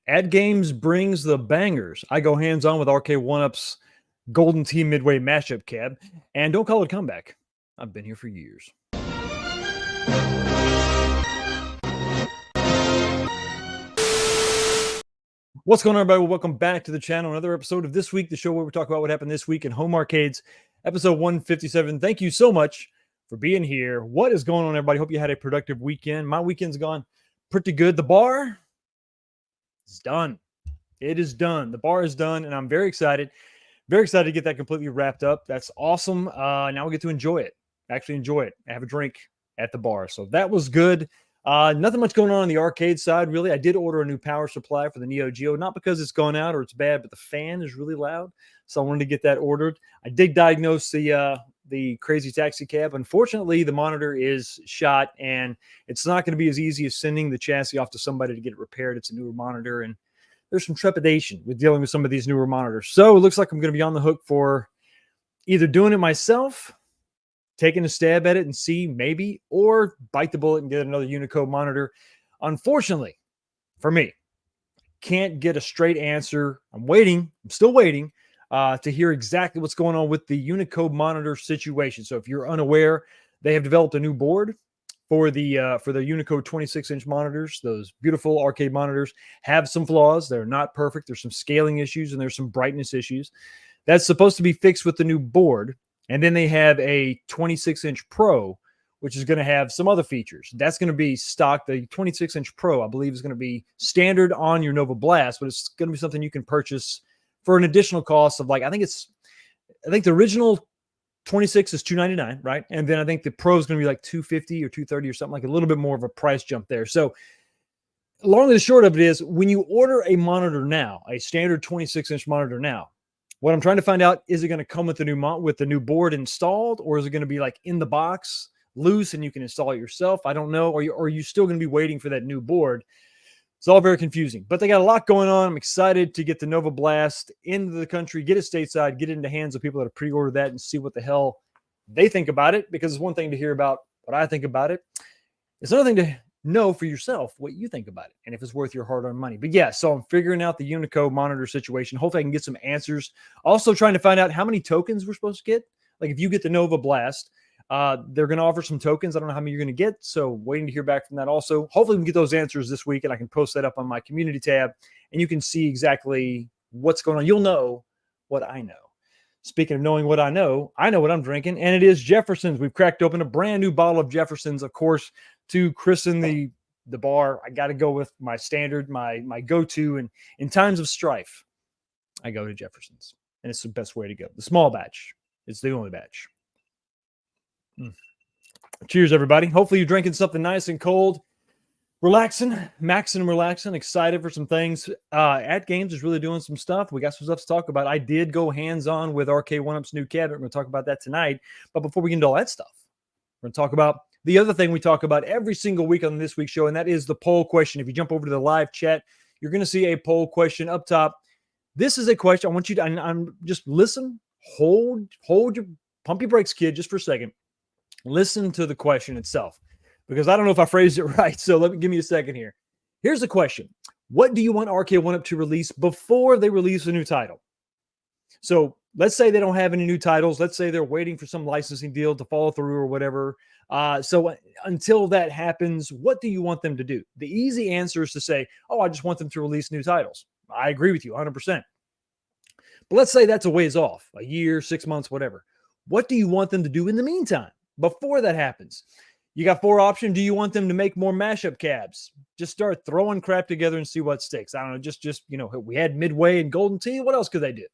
AtGames brings the bangers. I go hands-on with Arcade1Up's Golden Tee Midway mashup cab, and don't call it a comeback. I've been here for years. What's going on, everybody? Well, welcome back to the channel. Another episode of This Week, the show where we talk about what happened this week in home arcades, episode 157. Thank you so much for being here. What is going on, everybody? Hope you had a productive weekend. My weekend's gone pretty good. The bar is done. It is done. The bar is done, and I'm very excited. Very excited to get that completely wrapped up. That's awesome. Now we get to enjoy it. Actually enjoy it. Have a drink at the bar. So that was good. Nothing much going on the arcade side, really. I did order a new power supply for the Neo Geo, not because it's gone out or it's bad, but the fan is really loud. So I wanted to get that ordered. I did diagnose the crazy taxi cab. Unfortunately, the monitor is shot, and it's not going to be as easy as sending the chassis off to somebody to get it repaired. It's a newer monitor, and there's some trepidation with dealing with some of these newer monitors. So it looks like I'm going to be on the hook for either doing it myself, taking a stab at it and see maybe, or bite the bullet and get another Unicode monitor. Unfortunately, for me, can't get a straight answer. I'm still waiting to hear exactly what's going on with the Unicode monitor situation. So if you're unaware, they have developed a new board for the Unicode 26-inch monitors. Those beautiful arcade monitors have some flaws. They're not perfect. There's some scaling issues and there's some brightness issues. That's supposed to be fixed with the new board. And then they have a 26-inch Pro, which is going to have some other features. That's going to be stock. The 26-inch Pro, I believe, is going to be standard on your Nova Blast, but it's going to be something you can purchase for an additional cost of, like, I think the original 26 is $299, right? And then I think the Pro is going to be like $250 or $230 or something, like a little bit more of a price jump there. So long and short of it is, when you order a monitor now, a standard 26-inch monitor now, what I'm trying to find out, is it going to come with the new board installed, or is it going to be like in the box loose and you can install it yourself? I don't know. Or are you still going to be waiting for that new board? It's all very confusing, but they got a lot going on. I'm excited to get the Nova Blast into the country, get it stateside, get it into the hands of people that have pre-ordered that, and see what the hell they think about it. Because it's one thing to hear about what I think about it. It's another thing to know for yourself what you think about it and if it's worth your hard-earned money. But yeah, so I'm figuring out the Unicode monitor situation. Hopefully I can get some answers. Also trying to find out how many tokens we're supposed to get. Like, if you get the Nova Blast, they're going to offer some tokens. I don't know how many you're going to get, so waiting to hear back from that also. Hopefully we can get those answers this week, and I can post that up on my community tab, and you can see exactly what's going on. You'll know what I know. Speaking of knowing what I know what I'm drinking, and it is Jefferson's. We've cracked open a brand new bottle of Jefferson's, of course, to christen the bar. I got to go with my standard, my go-to, and in times of strife, I go to Jefferson's, and it's the best way to go. The small batch. It's the only batch. Cheers, everybody. Hopefully you're drinking something nice and cold. Relaxing, maxing and relaxing. Excited for some things. AtGames is really doing some stuff. We got some stuff to talk about. I did go hands-on with Arcade1Up's new cabinet. We're going to talk about that tonight. But before we get into all that stuff, we're going to talk about the other thing we talk about every single week on this week's show, and that is the poll question. If you jump over to the live chat, you're going to see a poll question up top. This is a question. I want you to, I'm just listen, hold pump your brakes, kid, just for a second. Listen to the question itself, because I don't know if I phrased it right. So give me a second here. Here's the question. What do you want Arcade1Up to release before they release a new title? So let's say they don't have any new titles. Let's say they're waiting for some licensing deal to follow through or whatever. So until that happens, what do you want them to do? The easy answer is to say, oh, I just want them to release new titles. I agree with you 100%. But let's say that's a ways off, a year, 6 months, whatever. What do you want them to do in the meantime before that happens? You got 4 options. Do you want them to make more mashup cabs? Just start throwing crap together and see what sticks. I don't know. Just we had Midway and Golden Tee. What else could they do?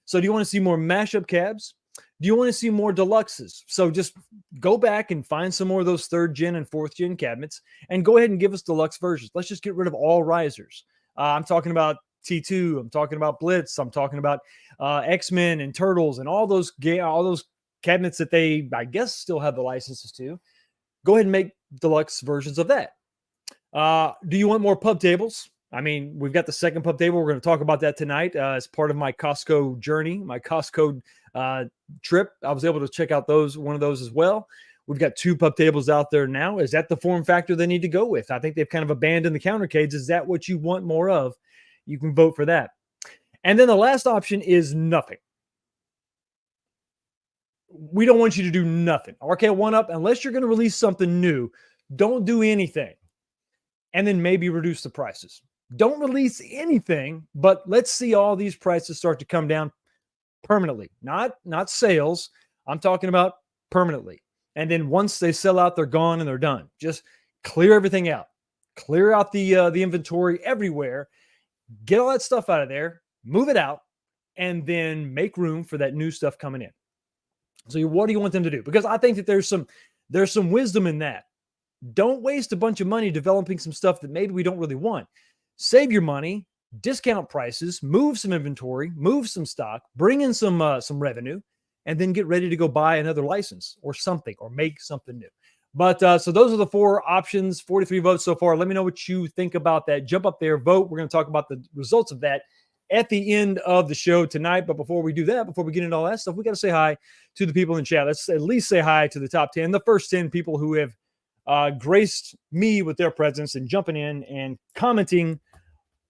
So do you want to see more mashup cabs? Do you want to see more deluxes? So just go back and find some more of those 3rd gen and 4th gen cabinets and go ahead and give us deluxe versions. Let's just get rid of all risers. I'm talking about T2. I'm talking about Blitz. I'm talking about X-Men and Turtles and all those cabinets that they, I guess, still have the licenses to. Go ahead and make deluxe versions of that. Do you want more pub tables? I mean, we've got the second pub table. We're going to talk about that tonight as part of my Costco journey, my Costco trip. I was able to check out one of those as well. We've got 2 pub tables out there now. Is that the form factor they need to go with? I think they've kind of abandoned the countercades. Is that what you want more of? You can vote for that. And then the last option is nothing. We don't want you to do nothing. Arcade1Up, unless you're going to release something new, don't do anything. And then maybe reduce the prices. Don't release anything, but let's see all these prices start to come down permanently. Not sales. I'm talking about permanently. And then once they sell out, they're gone and they're done. Just clear everything out. Clear out the inventory everywhere. Get all that stuff out of there. Move it out. And then make room for that new stuff coming in. So what do you want them to do? Because I think that there's some wisdom in that. Don't waste a bunch of money developing some stuff that maybe we don't really want. Save your money, discount prices, move some inventory, move some stock, bring in some revenue, and then get ready to go buy another license or something or make something new. But so those are the 4 options, 43 votes so far. Let me know what you think about that. Jump up there, vote. We're going to talk about the results of that at the end of the show tonight. But before we do that, before we get into all that stuff, we got to say hi to the people in chat. Let's at least say hi to the top 10, the first 10 people who have graced me with their presence and jumping in and commenting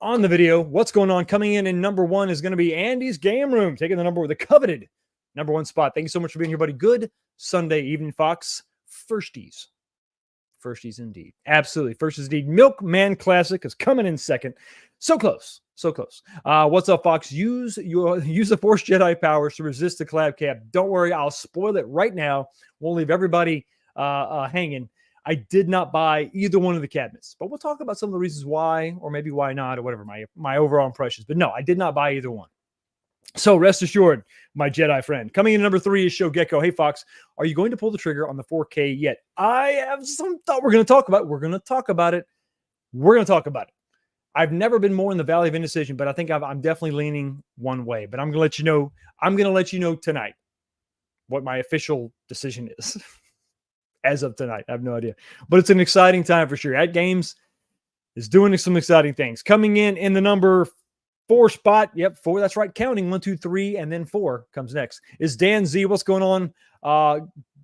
on the video. What's going on? Coming in number 1 is going to be Andy's Game Room, taking the number with the coveted number 1 spot. Thank you so much for being here, buddy. Good Sunday evening, Fox. Firsties indeed. Absolutely. Firsties indeed. Milkman Classic is coming in second. So close. So close. What's up, Fox? Use the Force Jedi powers to resist the collab cap. Don't worry, I'll spoil it right now. Won't leave everybody hanging. I did not buy either one of the cabinets, but we'll talk about some of the reasons why, or maybe why not, or whatever my overall impressions. But no, I did not buy either one. So rest assured, my Jedi friend. Coming in number 3 is Show Gecko. Hey, Fox, are you going to pull the trigger on the 4K yet? I have some thought we're going to talk about it. We're going to talk about it. I've never been more in the valley of indecision, but I think I'm definitely leaning one way. But I'm going to let you know. I'm going to let you know tonight what my official decision is. As of tonight, I have no idea. But it's an exciting time for sure. AtGames is doing some exciting things. Coming in the number 4 spot. Yep, 4. That's right. Counting 1, 2, 3, and then 4 comes next. Is Dan Z. What's going on?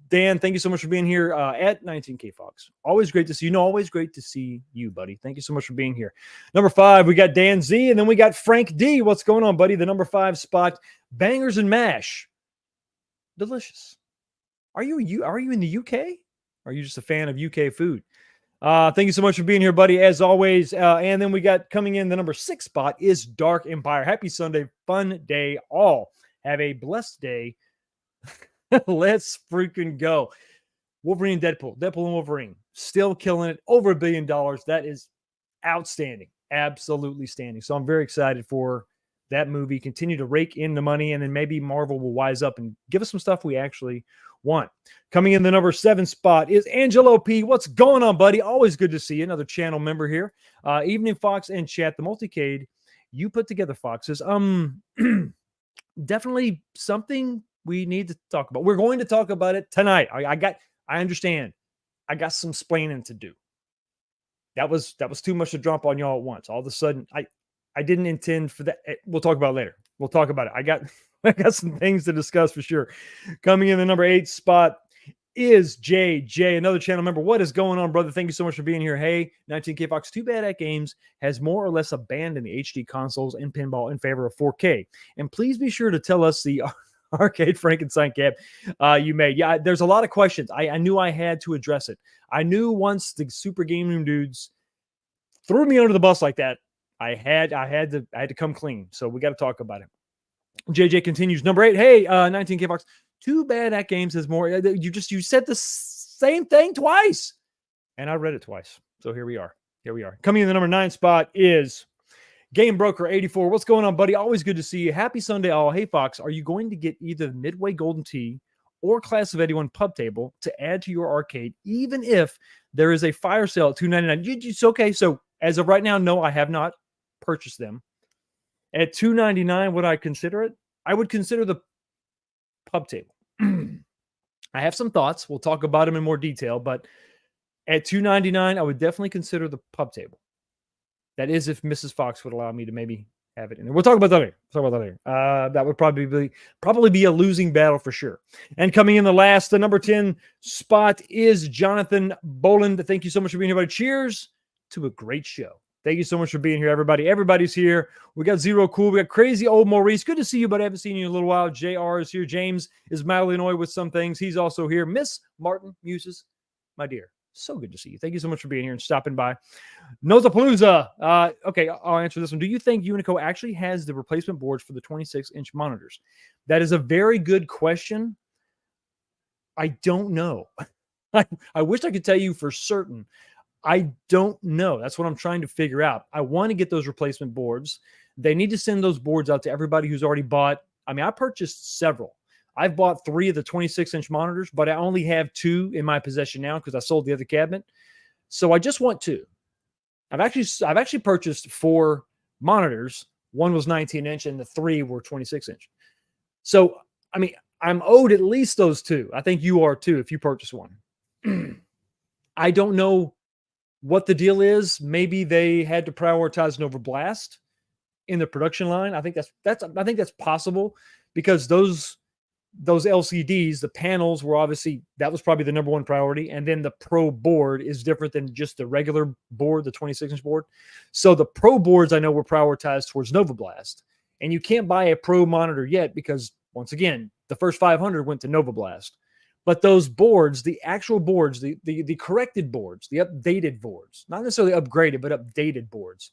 Dan, thank you so much for being here at 19K Fox. Always great to see you. Always great to see you, buddy. Thank you so much for being here. Number 5, we got Dan Z, and then we got Frank D. What's going on, buddy? The number 5 spot. Bangers and mash. Delicious. Are you in the UK? Are you just a fan of UK food? Thank you so much for being here, buddy, as always. And then we got coming in the number 6 spot is Dark Empire. Happy Sunday. Fun day all. Have a blessed day. Let's freaking go. Wolverine, Deadpool and Wolverine. Still killing it. Over $1 billion. That is outstanding. Absolutely standing. So I'm very excited for that movie. Continue to rake in the money, and then maybe Marvel will wise up and give us some stuff we actually want. Coming in the number 7 spot is Angelo P. What's going on, buddy? Always good to see you. Another channel member here. Evening Fox and chat. The multicade you put together, Foxes. Definitely something we need to talk about. We're going to talk about it tonight. I understand. I got some splaining to do. That was too much to drop on y'all at once. All of a sudden, I didn't intend for that. We'll talk about it later. We'll talk about it. I got some things to discuss for sure. Coming in the number 8 spot is JJ, another channel member. What is going on, brother? Thank you so much for being here. Hey, 19K Fox, too bad AtGames has more or less abandoned the HD consoles and pinball in favor of 4K. And please be sure to tell us the Arcade Frankenstein cap you made. Yeah, there's a lot of questions. I knew I had to address it. I knew once the Super Game Room dudes threw me under the bus like that, I had to come clean. So we got to talk about it. JJ continues. Number 8. Hey, 19K Fox. Too bad AtGames has more. You said the same thing twice, and I read it twice. So here we are. Coming in the number 9 spot is Game Broker 84. What's going on, buddy? Always good to see you. Happy Sunday, all. Hey, Fox, are you going to get either the Midway Golden Tee or Class of 81 pub table to add to your arcade, even if there is a fire sale at $2.99? It's okay. So as of right now, no, I have not purchased them. At $2.99, would I consider it? I would consider the pub table. I have some thoughts. We'll talk about them in more detail, but at $2.99, I would definitely consider the pub table. That is if Mrs. Fox would allow me to maybe have it in there. We'll talk about that later. That would probably be a losing battle for sure. And coming in the number 10 spot is Jonathan Boland. Thank you so much for being here, buddy. Cheers to a great show. Thank you so much for being here, everybody. Everybody's here. We got Zero Cool. We got Crazy Old Maurice. Good to see you, but I haven't seen you in a little while. JR is here. James is mildly annoyed with some things. He's also here. Miss Martin Muses, my dear. So good to see you. Thank you so much for being here and stopping by. Nozapalooza. Okay, I'll answer this one. Do you think Unico actually has the replacement boards for the 26-inch monitors? That is a very good question. I don't know. I wish I could tell you for certain. I don't know. That's what I'm trying to figure out. I want to get those replacement boards. They need to send those boards out to everybody who's already bought. I mean, I purchased several. I've bought 3 of the 26-inch monitors, but I only have 2 in my possession now because I sold the other cabinet. So I just want 2. I've actually purchased 4 monitors. 1 was 19-inch and the 3 were 26-inch. So, I mean, I'm owed at least those 2. I think you are too if you purchase one. I don't know what the deal is. Maybe they had to prioritize Nova Blast in the production line. I think that's possible because those LCDs, the panels were obviously, that was probably the number one priority. And then the Pro board is different than just the regular board, the 26-inch board. So the Pro boards I know were prioritized towards Nova Blast. And you can't buy a Pro monitor yet because, once again, the first 500 went to Nova Blast. But those boards, the actual boards, the corrected boards, the updated boards, not necessarily upgraded, but updated boards,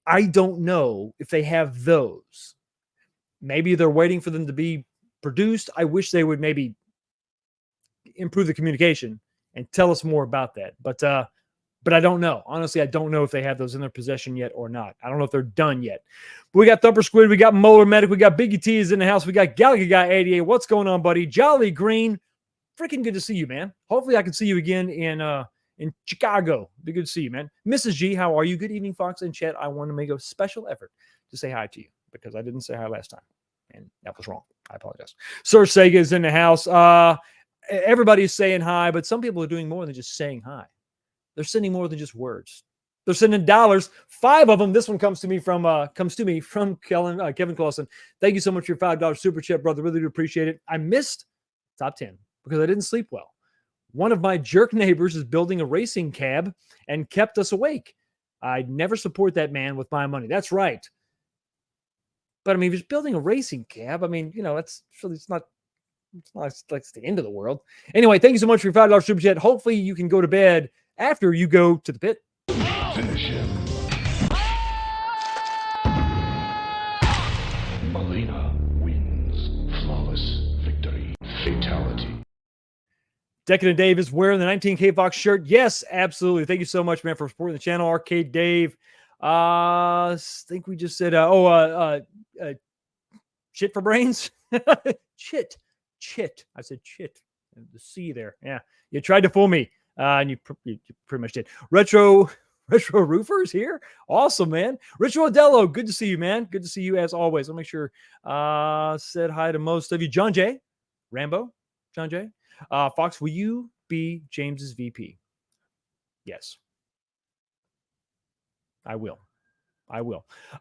I don't know if they have those. Maybe they're waiting for them to be produced. I wish they would maybe improve the communication and tell us more about that. But I don't know. Honestly, I don't know if they have those in their possession yet or not. I don't know if they're done yet. But we got Thumper Squid, we got Molar Medic, we got Biggie T is in the house, we got Galaga Guy 88. What's going on, buddy? Jolly Green. Freaking good to see you, man. Hopefully I can see you again in Chicago. Be good to see you, man. Mrs. G, how are you? Good evening, Fox and chat. I want to make a special effort to say hi to you because I didn't say hi last time. And that was wrong. I apologize. Sir Sega is in the house. Everybody's saying hi, but some people are doing more than just saying hi. They're sending more than just words. They're sending dollars. 5 of them. This one comes to me from Kevin Clausen. Thank you so much for your $5 super chat, brother. Really do appreciate it. I missed top 10 because I didn't sleep well. One of my jerk neighbors is building a racing cab and kept us awake. I'd never support that man with my money. That's right. But I mean, if he's building a racing cab, I mean, you know, it's not like it's the end of the world. Anyway, thank you so much for your $5 super chat. Hopefully you can go to bed after you go to the pit. Finish him. Molina wins. Flawless victory. Fatality. Decadent Dave is wearing the 19K Fox shirt. Yes, absolutely. Thank you so much, man, for supporting the channel. Arcade Dave. I think we just said, shit for brains. Chit. I said chit. The C there. Yeah. You tried to fool me. And you pretty much did. Retro Roofers here. Awesome, man. Ritual Adello. Good to see you, man. Good to see you as always. I'll make sure said hi to most of you. John J. Rambo. John J. Fox, will you be James's VP? Yes. I will.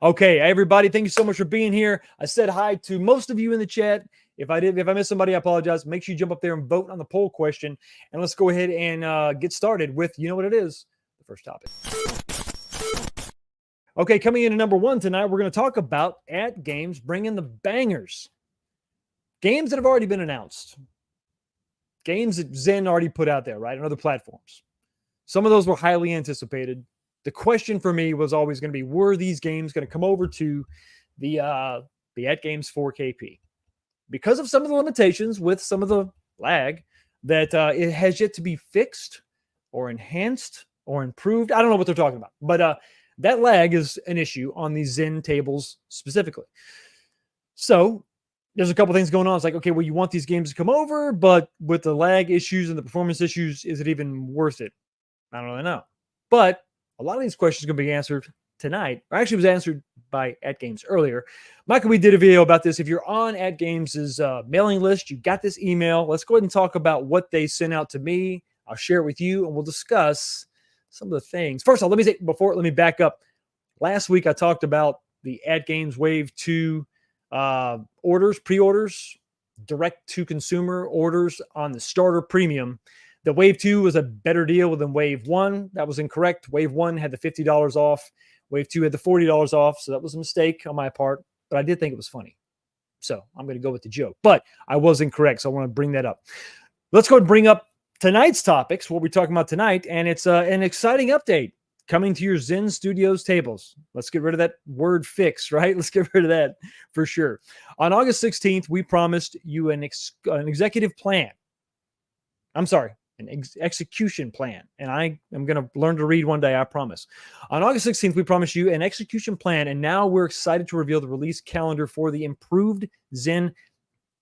Okay, everybody, thank you so much for being here. I said hi to most of you in the chat. If I missed somebody, I apologize. Make sure you jump up there and vote on the poll question. And let's go ahead and get started with, you know what it is, the first topic. Okay, coming in at number 1 tonight, we're going to talk about AtGames bringing the bangers. Games that have already been announced. Games that Zen already put out there, right, on other platforms. Some of those were highly anticipated. The question for me was always going to be, were these games going to come over to the AtGames 4KP? Because of some of the limitations with some of the lag that it has yet to be fixed or enhanced or improved. I don't know what they're talking about, but that lag is an issue on these Zen tables specifically. So there's a couple things going on. It's like, okay, well, you want these games to come over, but with the lag issues and the performance issues, is it even worth it? I don't really know. But a lot of these questions are going to be answered tonight, or actually was answered by AtGames earlier. Michael, we did a video about this. If you're on AtGames' mailing list, you got this email. Let's go ahead and talk about what they sent out to me. I'll share it with you, and we'll discuss some of the things. First of all, let me back up. Last week, I talked about the AtGames Wave 2 pre-orders, direct-to-consumer orders on the starter premium. The Wave 2 was a better deal than Wave 1. That was incorrect. Wave 1 had the $50 off. Wave 2 had the $40 off, so that was a mistake on my part, but I did think it was funny. So I'm going to go with the joke, but I was incorrect, so I want to bring that up. Let's go and bring up tonight's topics, what we're talking about tonight, and it's an exciting update coming to your Zen Studios tables. Let's get rid of that word fix, right? Let's get rid of that for sure. On August 16th, we promised you an executive plan. I'm sorry, an execution plan. And I am going to learn to read one day, I promise. On August 16th, we promised you an execution plan, and now we're excited to reveal the release calendar for the improved Zen,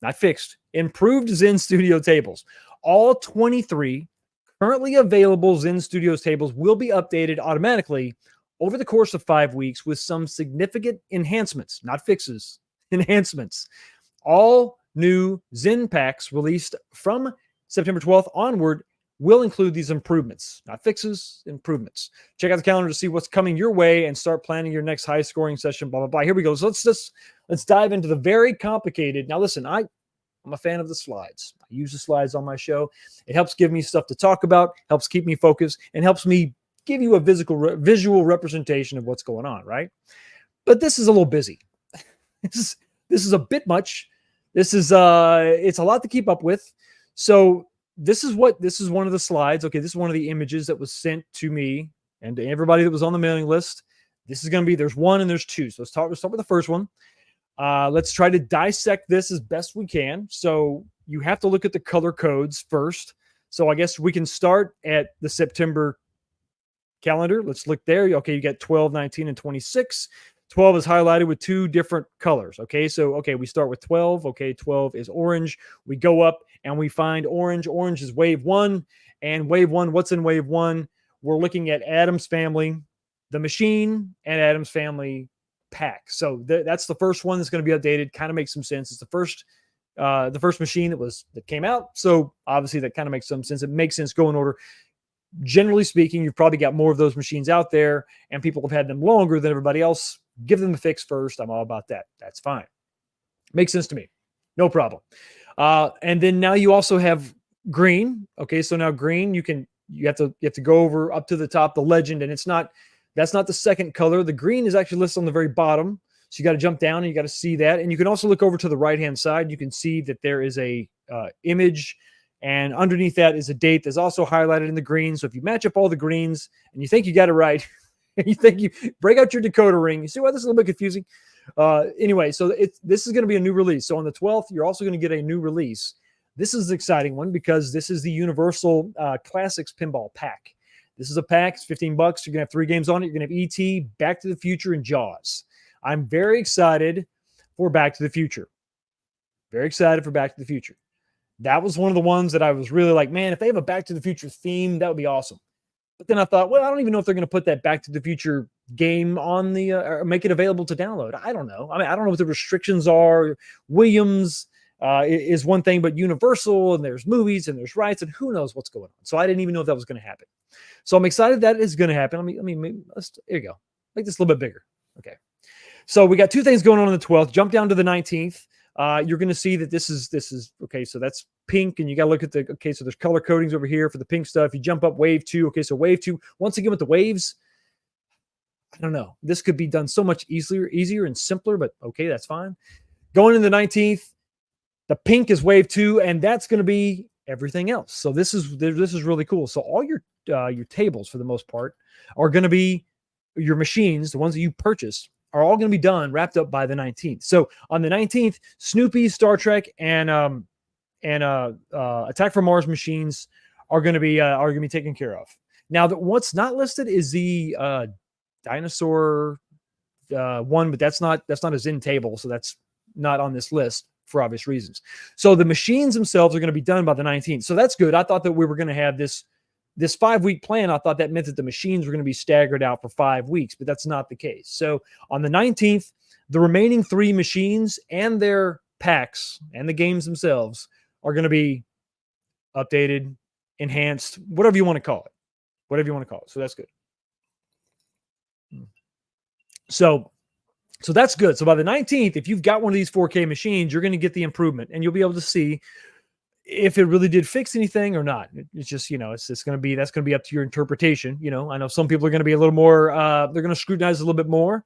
not fixed, improved Zen Studio tables. All 23 currently available Zen Studios tables will be updated automatically over the course of 5 weeks with some significant enhancements, not fixes, enhancements. All new Zen packs released from September 12th onward will include these improvements, not fixes, improvements. Check out the calendar to see what's coming your way and start planning your next high scoring session, blah, blah, blah. Here we go. So let's dive into the very complicated. Now, listen, I'm a fan of the slides. I use the slides on my show. It helps give me stuff to talk about, helps keep me focused, and helps me give you a visual representation of what's going on, right? But this is a little busy. This is a bit much. It's a lot to keep up with. So this is one of the slides. Okay, this is one of the images that was sent to me and to everybody that was on the mailing list. This is going to be, there's one and there's two. So let's start with the first one. Let's try to dissect this as best we can. So you have to look at the color codes first. So I guess we can start at the September calendar. Let's look there. Okay, you got 12, 19, and 26. 12 is highlighted with two different colors. Okay, so we start with 12. Okay, 12 is orange. We go up and we find orange. Orange is wave 1. And wave 1, what's in wave 1? We're looking at Adam's Family, the machine, and Adam's Family pack. So that's the first one that's going to be updated. Kind of makes some sense. It's the first machine that came out. So obviously that kind of makes some sense. It makes sense go in order. Generally speaking, you've probably got more of those machines out there and people have had them longer than everybody else. Give them a fix first. I'm all about that. That's fine. Makes sense to me. No problem. And then now you also have green. Okay, so now green, you have to go over up to the top, the legend, and that's not the second color. The green is actually listed on the very bottom. So you got to jump down and you got to see that. And you can also look over to the right-hand side. You can see that there is a image, and underneath that is a date that's also highlighted in the green. So if you match up all the greens and you think you got it right, you think you break out your decoder ring. You see why this is a little bit confusing? Anyway, so this is going to be a new release. So on the 12th, you're also going to get a new release. This is an exciting one because this is the Universal Classics Pinball Pack. This is a pack. It's $15. You're going to have 3 games on it. You're going to have E.T., Back to the Future, and Jaws. I'm very excited for Back to the Future. Very excited for Back to the Future. That was one of the ones that I was really like, man, if they have a Back to the Future theme, that would be awesome. But then I thought, well, I don't even know if they're going to put that Back to the Future game on the or make it available to download. I don't know. I mean, I don't know what the restrictions are. Williams is one thing, but Universal, and there's movies and there's rights, and who knows what's going on. So I didn't even know if that was going to happen. So I'm excited that is going to happen. Here you go. Make this a little bit bigger. Okay. So we got 2 things going on the 12th. Jump down to the 19th. You're going to see that this is okay. So that's pink, and you got to look at so there's color codings over here for the pink stuff. You jump up wave 2. Okay, so wave 2, once again with the waves, I don't know. This could be done so much easier and simpler, but okay, that's fine. Going into the 19th, the pink is wave 2, and that's going to be everything else. So this is really cool. So all your tables, for the most part, are going to be your machines, the ones that you purchased, are all going to be done, wrapped up by the 19th. So on the 19th, Snoopy, Star Trek, and Attack from Mars machines are going to be taken care of. Now, what's not listed is the dinosaur one, but that's not a Zen table, so that's not on this list for obvious reasons. So the machines themselves are going to be done by the 19th. So that's good. I thought that we were going to have this 5-week plan. I thought that meant that the machines were going to be staggered out for 5 weeks, but that's not the case. So on the 19th, the remaining 3 machines and their packs and the games themselves are going to be updated, enhanced, whatever you want to call it. So that's good. So that's good. So by the 19th, if you've got one of these 4K machines, you're going to get the improvement, and you'll be able to see if it really did fix anything or not. It's just, it's going to be, that's going to be up to your interpretation. I know some people are going to be a little more, they're going to scrutinize a little bit more.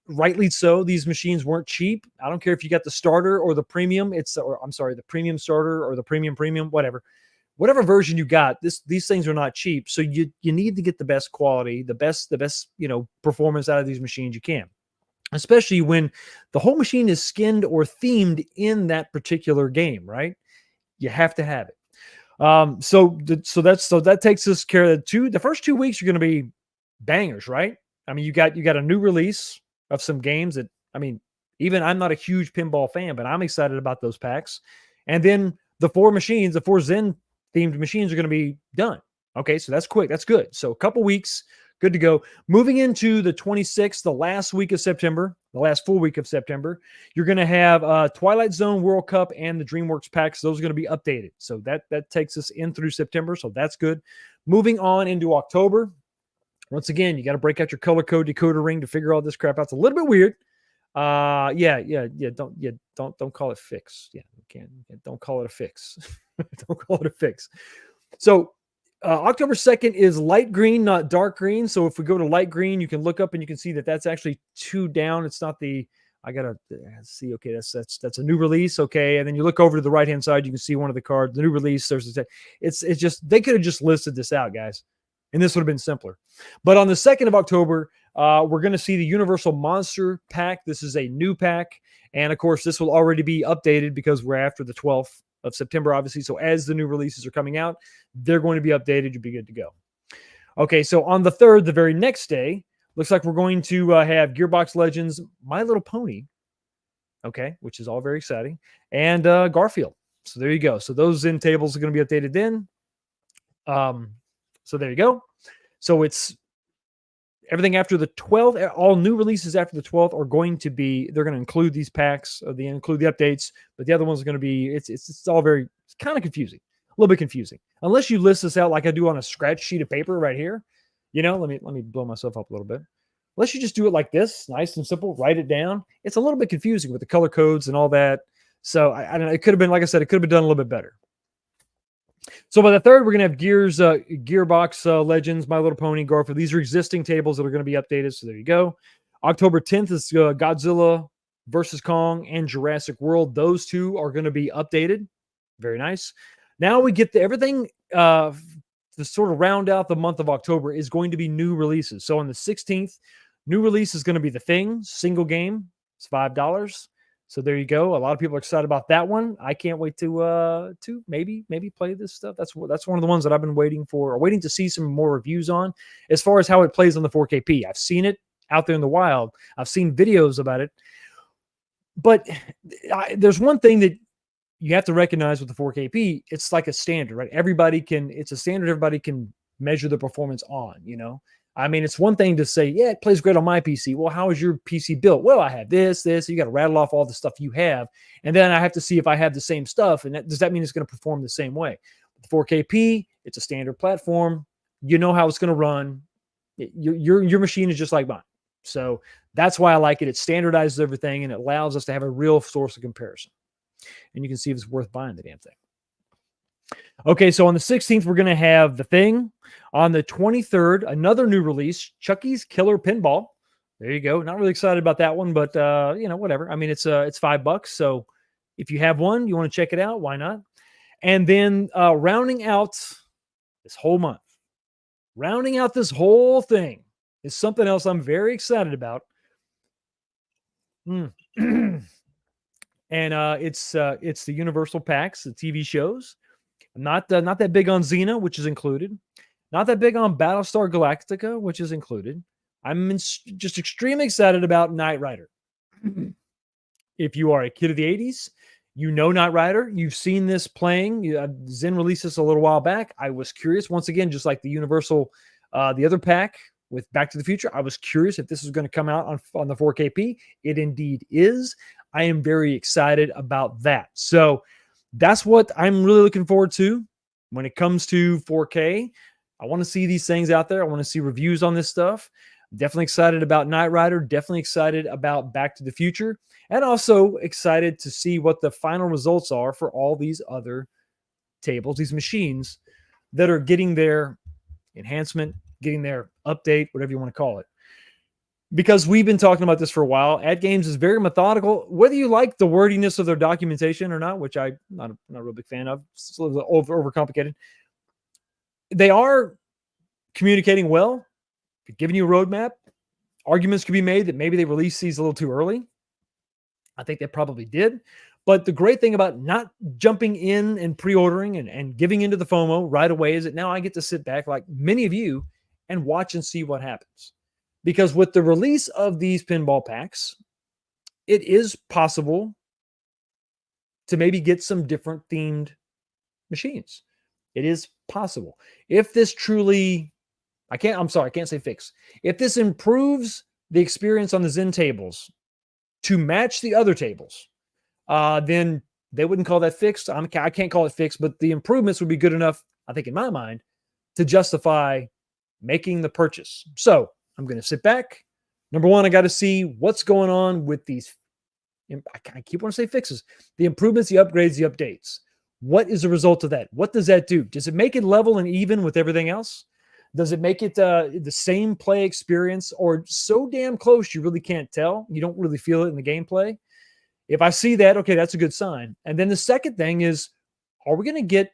Rightly so. These machines weren't cheap. I don't care if you got the starter or the premium. The premium starter or the premium, whatever version you got. These things are not cheap. So you need to get the best quality, the best, performance out of these machines you can, especially when the whole machine is skinned or themed in that particular game, right? You have to have it. So that takes us care of the first 2 weeks are going to be bangers, right? I mean, you got a new release of some games that, even I'm not a huge pinball fan, but I'm excited about those packs. And then the 4 Zen themed machines are going to be done. Okay, so that's quick. That's good. So a couple weeks, good to go. Moving into the 26th, the last week of September, the last full week of September, you're going to have Twilight Zone, World Cup, and the DreamWorks packs. Those are going to be updated. So that takes us in through September. So that's good. Moving on into October. Once again, you got to break out your color code decoder ring to figure all this crap out. It's a little bit weird. Don't call it fix. Yeah, you can't. Don't call it a fix. Don't call it a fix. So October 2nd is light green, not dark green. So if we go to light green, you can look up and you can see that that's actually 2 down. It's not I gotta see. Okay, that's a new release. Okay, and then you look over to the right hand side, you can see one of the cards, the new release. It's just they could have just listed this out, guys, and this would have been simpler. But on the 2nd of October, we're going to see the Universal Monster pack. This is a new pack. And of course, this will already be updated because we're after the 12th of September, obviously. So as the new releases are coming out, they're going to be updated. You'll be good to go. Okay, so on the 3rd, the very next day, looks like we're going to have Gearbox Legends, My Little Pony, okay, which is all very exciting, and Garfield. So there you go. So those Zen tables are going to be updated then. So there you go. So it's everything after the 12th. All new releases after the 12th are going to be, they're going to include these packs, they include the updates, but the other ones are going to be, it's all very, it's kind of confusing, a little bit confusing. Unless you list this out like I do on a scratch sheet of paper right here, let me blow myself up a little bit. Unless you just do it like this, nice and simple, write it down. It's a little bit confusing with the color codes and all that. So I don't know, it could have been, like I said, it could have been done a little bit better. So by the 3rd, we're going to have Gearbox Legends, My Little Pony, Garfield. These are existing tables that are going to be updated. So there you go. October 10th is Godzilla versus Kong and Jurassic World. Those 2 are going to be updated. Very nice. Now we get to everything to sort of round out the month of October is going to be new releases. So on the 16th, new release is going to be The Thing, single game. It's $5. So there you go. A lot of people are excited about that one. I can't wait to maybe play this stuff. That's one of the ones that I've been waiting for, or waiting to see some more reviews on, as far as how it plays on the 4KP. I've seen it out there in the wild. I've seen videos about it. But there's one thing that you have to recognize with the 4KP. It's like a standard, right? It's a standard everybody can measure the performance on, it's one thing to say, yeah, it plays great on my PC. Well, how is your PC built? Well, I have this. You got to rattle off all the stuff you have. And then I have to see if I have the same stuff. And does that mean it's going to perform the same way? The 4KP, it's a standard platform. You know how it's going to run. Your machine is just like mine. So that's why I like it. It standardizes everything and it allows us to have a real source of comparison. And you can see if it's worth buying the damn thing. Okay, so on the 16th, we're going to have The Thing. On the 23rd, another new release, Chucky's Killer Pinball. There you go. Not really excited about that one, but whatever. It's $5. So if you have one, you want to check it out, why not? And then rounding out this whole month, rounding out this whole thing is something else I'm very excited about. And it's the Universal packs, the TV shows. Not that big on Xena, which is included. Not that big on Battlestar Galactica, which is included. I'm just extremely excited about Knight Rider. If you are a kid of the 80s, you know Knight Rider. You've seen this playing. Zen released this a little while back. I was curious. Once again, just like the Universal, the other pack with Back to the Future, I was curious if this was going to come out on the 4KP. It indeed is. I am very excited about that. So that's what I'm really looking forward to when it comes to 4K. I want to see these things out there. I want to see reviews on this stuff. Definitely excited about Knight Rider. Definitely excited about Back to the Future. And also excited to see what the final results are for all these other tables, these machines that are getting their enhancement, getting their update, whatever you want to call it. Because we've been talking about this for a while. AtGames is very methodical, whether you like the wordiness of their documentation or not, which I'm not a real big fan of. It's a little overcomplicated. They are communicating well, giving you a roadmap. Arguments could be made that maybe they released these a little too early. I think they probably did. But the great thing about not jumping in and pre-ordering and giving into the FOMO right away is that now I get to sit back like many of you and watch and see what happens. Because with the release of these pinball packs, it is possible to maybe get some different themed machines. It is possible. If this truly, I can't say fix. If this improves the experience on the Zen tables to match the other tables, then they wouldn't call that fixed. I can't call it fixed, but the improvements would be good enough, I think in my mind, to justify making the purchase. So I'm going to sit back. Number one, I got to see what's going on with these. I keep wanting to say fixes. The improvements, the upgrades, the updates. What is the result of that? What does that do? Does it make it level and even with everything else? Does it make it the same play experience or so damn close you really can't tell? You don't really feel it in the gameplay. If I see that, okay, that's a good sign. And then the second thing is, are we going to get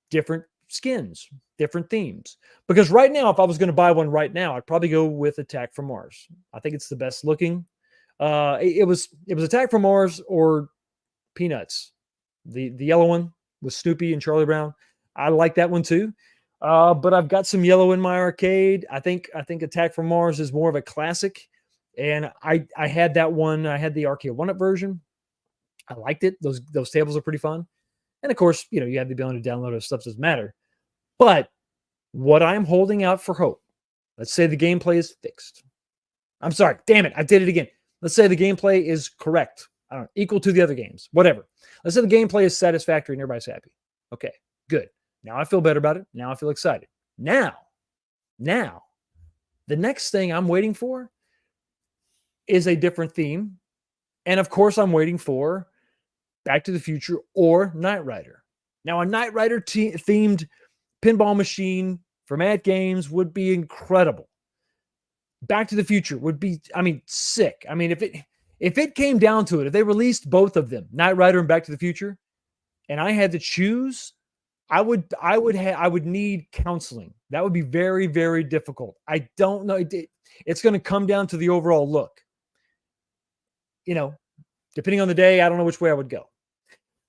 different skins, different themes? Because right now, if I was going to buy one right now, I'd probably go with Attack from Mars. I think it's the best looking. It was Attack from Mars or Peanuts, the yellow one with Snoopy and Charlie Brown. I like that one too. But I've got some yellow in my arcade. I think Attack from Mars is more of a classic. And I had that one. I had the Arcade1Up version. I liked it. Those tables are pretty fun. And of course, you have the ability to download it. Stuff doesn't matter. But what I'm holding out for hope, let's say the gameplay is fixed. I'm sorry. Damn it. I did it again. Let's say the gameplay is correct. I don't know, equal to the other games, whatever. Let's say the gameplay is satisfactory and everybody's happy. Okay, good. Now I feel better about it. Now I feel excited. Now, the next thing I'm waiting for is a different theme. And of course, I'm waiting for Back to the Future or Knight Rider. Now, a Knight Rider themed pinball machine from AtGames would be incredible. Back to the Future would be, sick. If it came down to it, if they released both of them, Knight Rider and Back to the Future, and I had to choose, I would need counseling. That would be very, very difficult. I don't know. It's going to come down to the overall look. Depending on the day, I don't know which way I would go.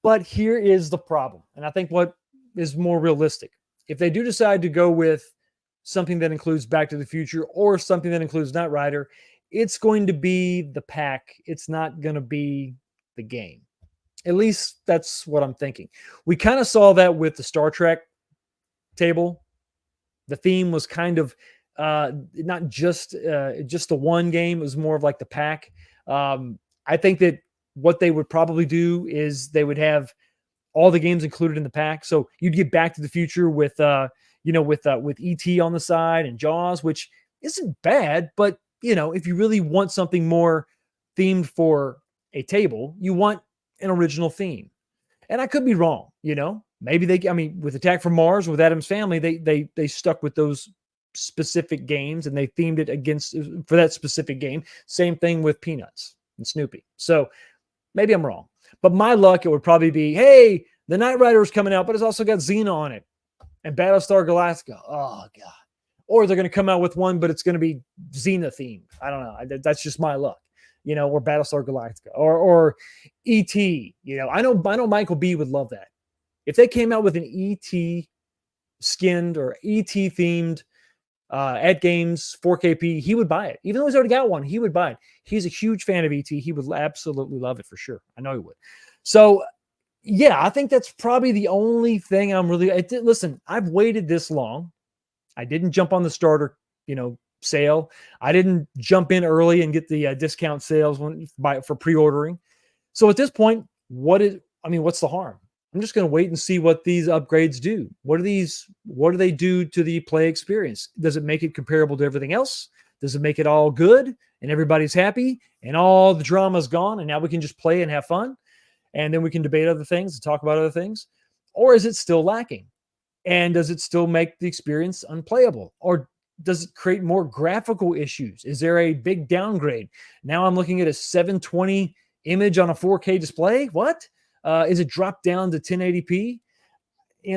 But here is the problem. And I think what is more realistic. If they do decide to go with something that includes Back to the Future or something that includes Knight Rider, it's going to be the pack. It's not going to be the game. At least that's what I'm thinking. We kind of saw that with the Star Trek table. The theme was kind of not just the one game. It was more of like the pack. I think that what they would probably do is they would have all the games included in the pack. So you'd get Back to the Future with E.T. on the side and Jaws, which isn't bad, but if you really want something more themed for a table, you want an original theme. And I could be wrong, maybe with Attack from Mars, with Addams Family, they stuck with those specific games and they themed it for that specific game. Same thing with Peanuts and Snoopy. So maybe I'm wrong, but my luck, it would probably be, hey, the Knight Rider is coming out, but it's also got Xena on it and Battlestar Galactica. Oh God. Or they're going to come out with one, but it's going to be Xena themed. I don't know. That's just my luck, or Battlestar Galactica or E.T. I know Michael B would love that. If they came out with an E.T. skinned or E.T. themed AtGames 4KP, he would buy it. Even though he's already got one, he would buy it. He's a huge fan of E.T. He would absolutely love it for sure. I know he would. So, yeah, I think that's probably the only thing I'm really... Listen, I've waited this long. I didn't jump on the starter, sale. I didn't jump in early and get the discount sales for pre-ordering. So at this point, what's the harm? I'm just going to wait and see what these upgrades do. What do they do to the play experience? Does it make it comparable to everything else? Does it make it all good and everybody's happy and all the drama's gone and now we can just play and have fun? And then we can debate other things and talk about other things. Or is it still lacking? And does it still make the experience unplayable? Or does it create more graphical issues? Is there a big downgrade? Now I'm looking at a 720 image on a 4K display. What? Is it dropped down to 1080p?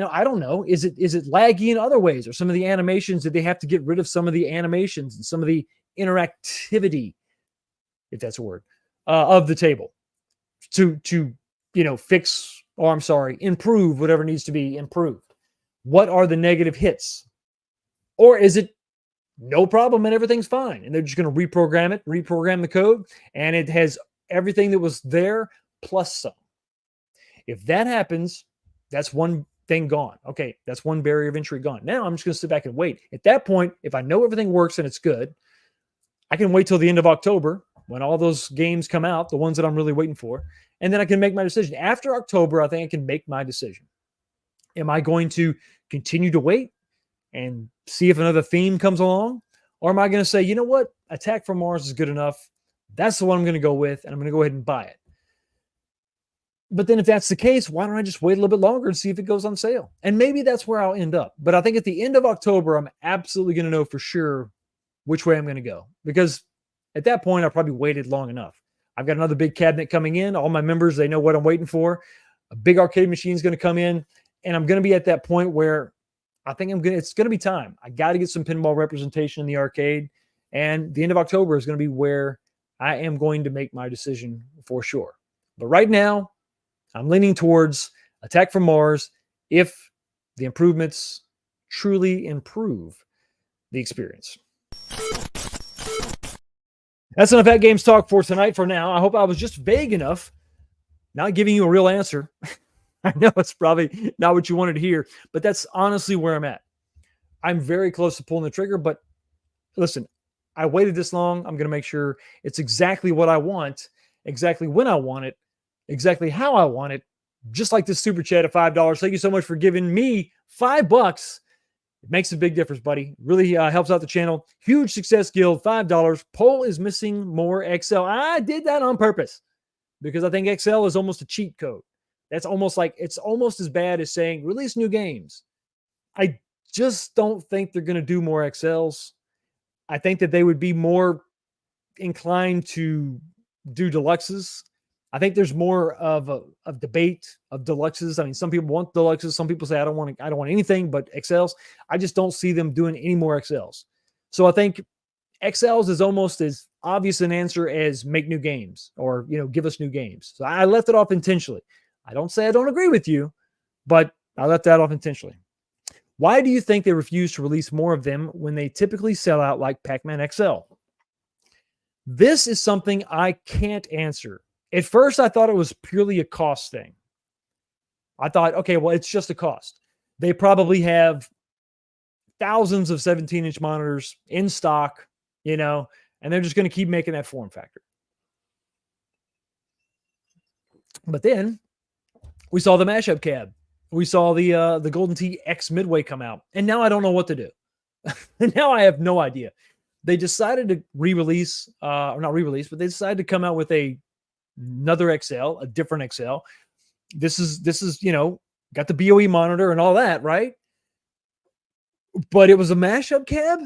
I don't know. Is it laggy in other ways? Or some of the animations, did they have to get rid of some of the animations and some of the interactivity, if that's a word, of the table to fix, or I'm sorry, improve whatever needs to be improved? What are the negative hits? Or is it no problem and everything's fine, and they're just going to reprogram the code, and it has everything that was there plus some? If that happens, that's one thing gone. Okay, that's one barrier of entry gone. Now I'm just going to sit back and wait. At that point, if I know everything works and it's good, I can wait till the end of October when all those games come out, the ones that I'm really waiting for, and then I can make my decision. After October, I think I can make my decision. Am I going to continue to wait and see if another theme comes along? Or am I going to say, you know what? Attack from Mars is good enough. That's the one I'm going to go with, and I'm going to go ahead and buy it. But then if that's the case, why don't I just wait a little bit longer and see if it goes on sale? And maybe that's where I'll end up. But I think at the end of October, I'm absolutely going to know for sure which way I'm going to go. Because at that point, I probably waited long enough. I've got another big cabinet coming in. All my members, they know what I'm waiting for. A big arcade machine is going to come in. And I'm going to be at that point where I think it's going to be time. I got to get some pinball representation in the arcade. And the end of October is going to be where I am going to make my decision for sure. But right now, I'm leaning towards Attack from Mars if the improvements truly improve the experience. That's enough AtGames talk for tonight for now. I hope I was just vague enough, not giving you a real answer. I know it's probably not what you wanted to hear, but that's honestly where I'm at. I'm very close to pulling the trigger, but listen, I waited this long. I'm going to make sure it's exactly what I want, exactly when I want it, exactly how I want it, just like this super chat of $5. Thank you so much for giving me $5. It makes a big difference, buddy. Really helps out the channel. Huge Success Guild, $5. Poll is missing more XL. I did that on purpose because I think XL is almost a cheat code. That's almost like, it's almost as bad as saying release new games. I just don't think they're going to do more XLs. I think that they would be more inclined to do deluxes. I think there's more of a debate of deluxes. I mean, some people want deluxes. Some people say, I don't want anything but XLs. I just don't see them doing any more XLs. So I think XLs is almost as obvious an answer as make new games or, give us new games. So I left it off intentionally. I don't say I don't agree with you, but I left that off intentionally. Why do you think they refuse to release more of them when they typically sell out like Pac-Man XL? This is something I can't answer. At first, I thought it was purely a cost thing. I thought, okay, well, it's just a cost. They probably have thousands of 17-inch monitors in stock, and they're just going to keep making that form factor. But then we saw the mashup cab. We saw the Golden Tee X Midway come out. And now I don't know what to do. Now I have no idea. They decided to re-release, or not re-release, but they decided to come out with another XL, a different XL. This is, got the BOE monitor and all that, right? But it was a mashup cab.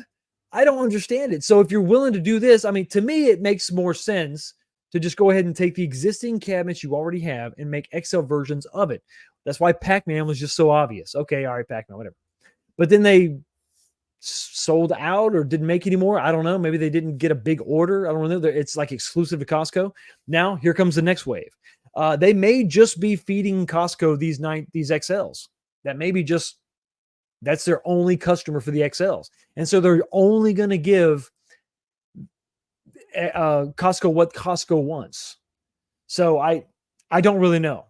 I don't understand it. So if you're willing to do this, I mean, to me, it makes more sense to just go ahead and take the existing cabinets you already have and make XL versions of it. That's why Pac-Man was just so obvious. Okay, all right, Pac-Man, whatever. But then they sold out or didn't make any more. I don't know. Maybe they didn't get a big order. I don't know. It's like exclusive to Costco. Now here comes the next wave. They may just be feeding Costco these XLs. That may be just, that's their only customer for the XLs. And so they're only going to give Costco what Costco wants. So I don't really know.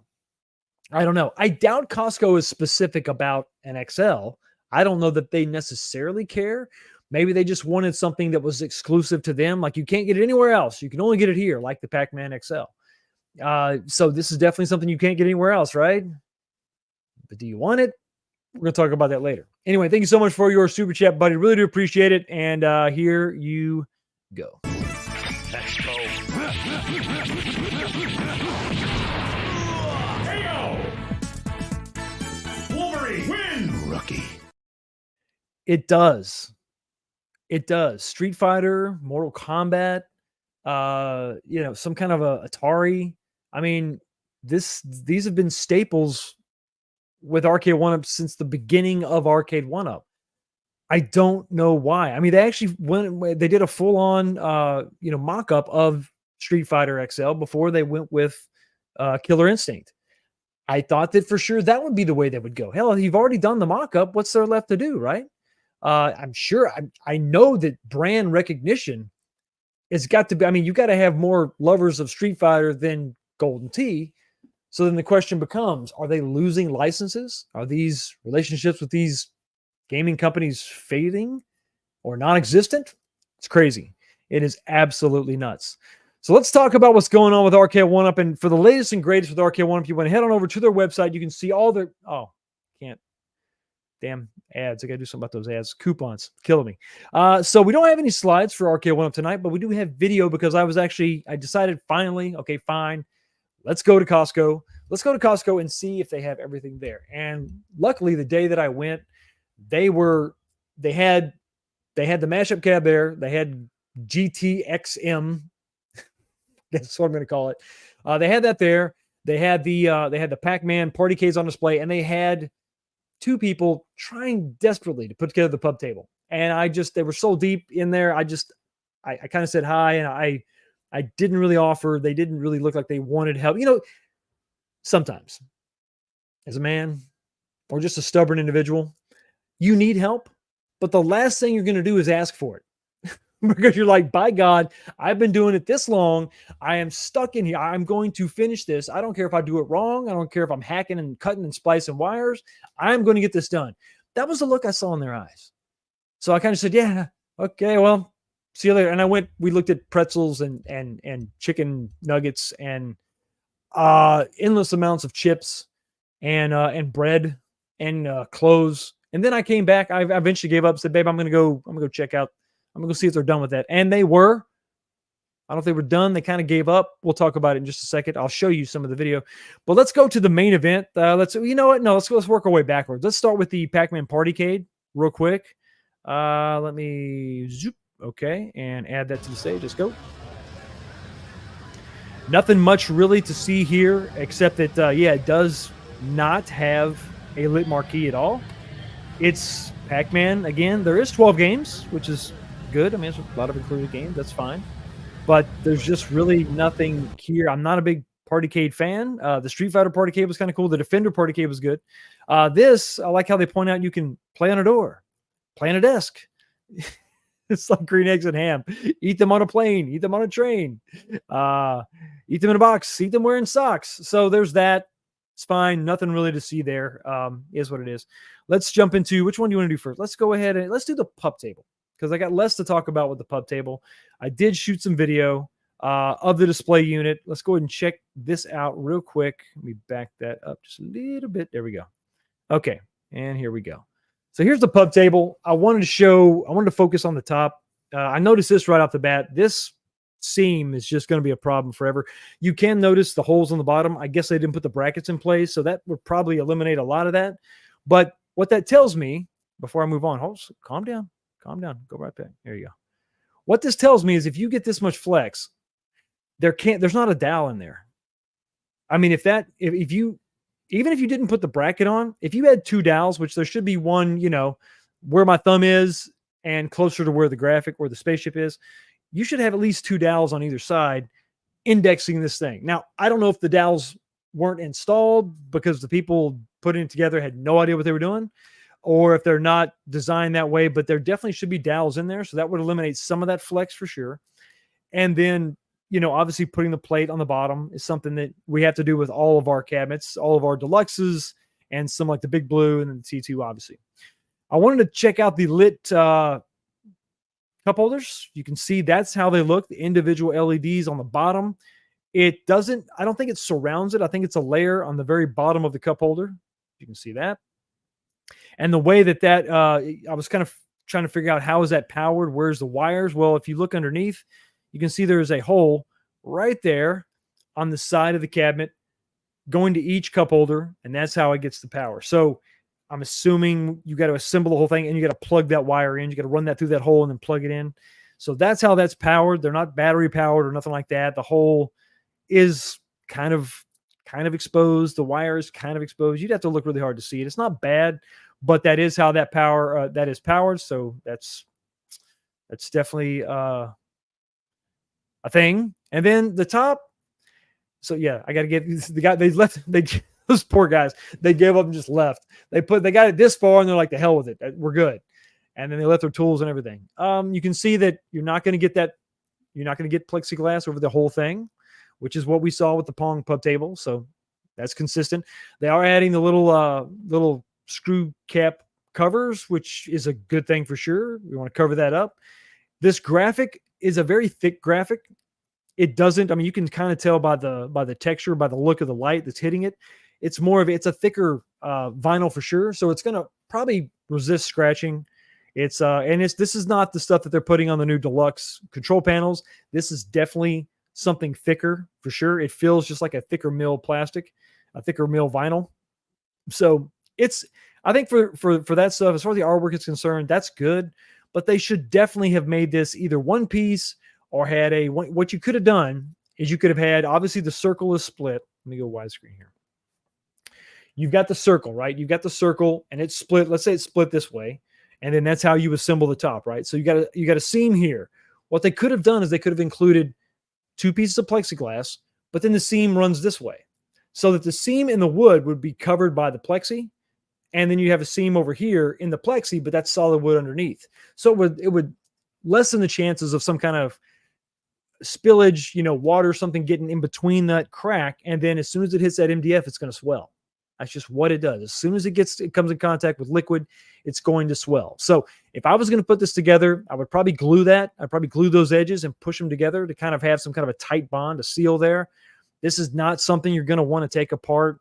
I don't know. I doubt Costco is specific about an XL. I don't know that they necessarily care. Maybe they just wanted something that was exclusive to them. Like you can't get it anywhere else. You can only get it here, like the Pac-Man XL. So this is definitely something you can't get anywhere else, right? But do you want it? We're going to talk about that later. Anyway, thank you so much for your super chat, buddy. Really do appreciate it. And here you go. Let's go. lucky. It does. It does. Street Fighter, Mortal Kombat, some kind of a Atari. I mean, these have been staples with Arcade1Up since the beginning of Arcade1Up. I don't know why. I mean, they actually they did a full on mock-up of Street Fighter XL before they went with Killer Instinct. I thought that for sure that would be the way they would go. Hell, you've already done the mock-up. What's there left to do, right? I'm sure. I know that brand recognition has got to be. I mean, you got to have more lovers of Street Fighter than Golden Tee. So then the question becomes: are they losing licenses? Are these relationships with these gaming companies fading or non-existent? It's crazy. It is absolutely nuts. So let's talk about what's going on with Arcade1Up. And for the latest and greatest with Arcade1Up, you want to head on over to their website. You can see all their can't. Damn ads. I got to do something about those ads. Coupons. Killing me. So we don't have any slides for Arcade1Up tonight, but we do have video because I decided finally, okay, fine. Let's go to Costco. Let's go to Costco and see if they have everything there. And luckily, the day that I went, they had the mashup cab there. They had GTXM. That's what I'm going to call it. They had that there. They had the Pac-Man party cades on display, and they had two people trying desperately to put together the pub table. And they were so deep in there. I kind of said hi, and I didn't really offer. They didn't really look like they wanted help. Sometimes as a man or just a stubborn individual, you need help, but the last thing you're going to do is ask for it. Because you're like, by God, I've been doing it this long. I am stuck in here. I'm going to finish this. I don't care if I do it wrong. I don't care if I'm hacking and cutting and splicing wires. I'm going to get this done. That was the look I saw in their eyes. So I kind of said, yeah, okay, well, see you later. And we looked at pretzels and chicken nuggets and endless amounts of chips and bread and clothes. And then I came back. I eventually gave up, said, babe, I'm going to go check out. I'm going to go see if they're done with that. And they were. I don't know if they were done. They kind of gave up. We'll talk about it in just a second. I'll show you some of the video. But let's go to the main event. Let's work our way backwards. Let's start with the Pac-Man Partycade real quick. Let me zoop. Okay, and add that to the stage. Let's go. Nothing much really to see here, except that, it does not have a lit marquee at all. It's Pac-Man. Again, there is 12 games, which is good. I mean, it's a lot of included games. That's fine. But there's just really nothing here. I'm not a big Partycade fan. The Street Fighter Partycade was kind of cool. The Defender Partycade was good. This, I like how they point out you can play on a door, play on a desk. It's like green eggs and ham. Eat them on a plane. Eat them on a train. Eat them in a box. Eat them wearing socks. So there's that. It's fine. Nothing really to see there. Is what it is. Let's jump into which one do you want to do first? Let's go ahead and let's do the pub table because I got less to talk about with the pub table. I did shoot some video of the display unit. Let's go ahead and check this out real quick. Let me back that up just a little bit. There we go. Okay. And here we go. So here's the pub table. I wanted to focus on the top. I noticed this right off the bat. This seam is just going to be a problem forever. You can notice the holes on the bottom. I guess they didn't put the brackets in place, so that would probably eliminate a lot of that. But what that tells me, before I move on, calm down, go right back. There you go. What this tells me is if you get this much flex, there's not a dowel in there. I mean, even if you didn't put the bracket on, if you had two dowels, which there should be one, where my thumb is and closer to where the graphic or the spaceship is, you should have at least two dowels on either side indexing this thing. Now, I don't know if the dowels weren't installed because the people putting it together had no idea what they were doing, or if they're not designed that way, but there definitely should be dowels in there. So that would eliminate some of that flex for sure. And then, obviously putting the plate on the bottom is something that we have to do with all of our cabinets, all of our deluxes, and some like the Big Blue and then the T2, obviously. I wanted to check out the lit cup holders. You can see that's how they look, the individual LEDs on the bottom. I don't think it surrounds it. I think it's a layer on the very bottom of the cup holder. You can see that. And the way that I was kind of trying to figure out how is that powered? Where's the wires? Well, if you look underneath, you can see there is a hole right there on the side of the cabinet going to each cup holder, and that's how it gets the power. So I'm assuming you got to assemble the whole thing and you got to plug that wire in. You got to run that through that hole and then plug it in. So that's how that's powered. They're not battery powered or nothing like that. The hole is kind of exposed. The wire is kind of exposed. You'd have to look really hard to see it. It's not bad, but that is how that is powered. So that's definitely a thing. And then the top. So yeah, I got to get the guy. Those poor guys, they gave up and just left. They got it this far and they're like, the hell with it. We're good. And then they left their tools and everything. You can see that you're not going to get that. You're not going to get plexiglass over the whole thing, which is what we saw with the Pong pub table. So that's consistent. They are adding the little screw cap covers, which is a good thing for sure. We want to cover that up. This graphic is a very thick graphic. It doesn't, I mean, you can kind of tell by the texture, by the look of the light that's hitting it. It's a thicker vinyl for sure. So it's going to probably resist scratching. This is not the stuff that they're putting on the new deluxe control panels. This is definitely something thicker for sure. It feels just like a thicker mill plastic, a thicker mill vinyl. So I think for that stuff, as far as the artwork is concerned, that's good, but they should definitely have made this either one piece or had what you could have done is you could have had, obviously the circle is split. Let me go widescreen here. You've got the circle, right? You've got the circle and it's split. Let's say it's split this way. And then that's how you assemble the top, right? So you got a seam here. What they could have done is they could have included 2 pieces of plexiglass, but then the seam runs this way so that the seam in the wood would be covered by the plexi. And then you have a seam over here in the plexi, but that's solid wood underneath. So it would lessen the chances of some kind of spillage, water, something getting in between that crack. And then as soon as it hits that MDF, it's going to swell. That's just what it does. As soon as it comes in contact with liquid, it's going to swell. So if I was going to put this together, I would probably glue that. I'd probably glue those edges and push them together to kind of have some kind of a tight bond, a seal there. This is not something you're going to want to take apart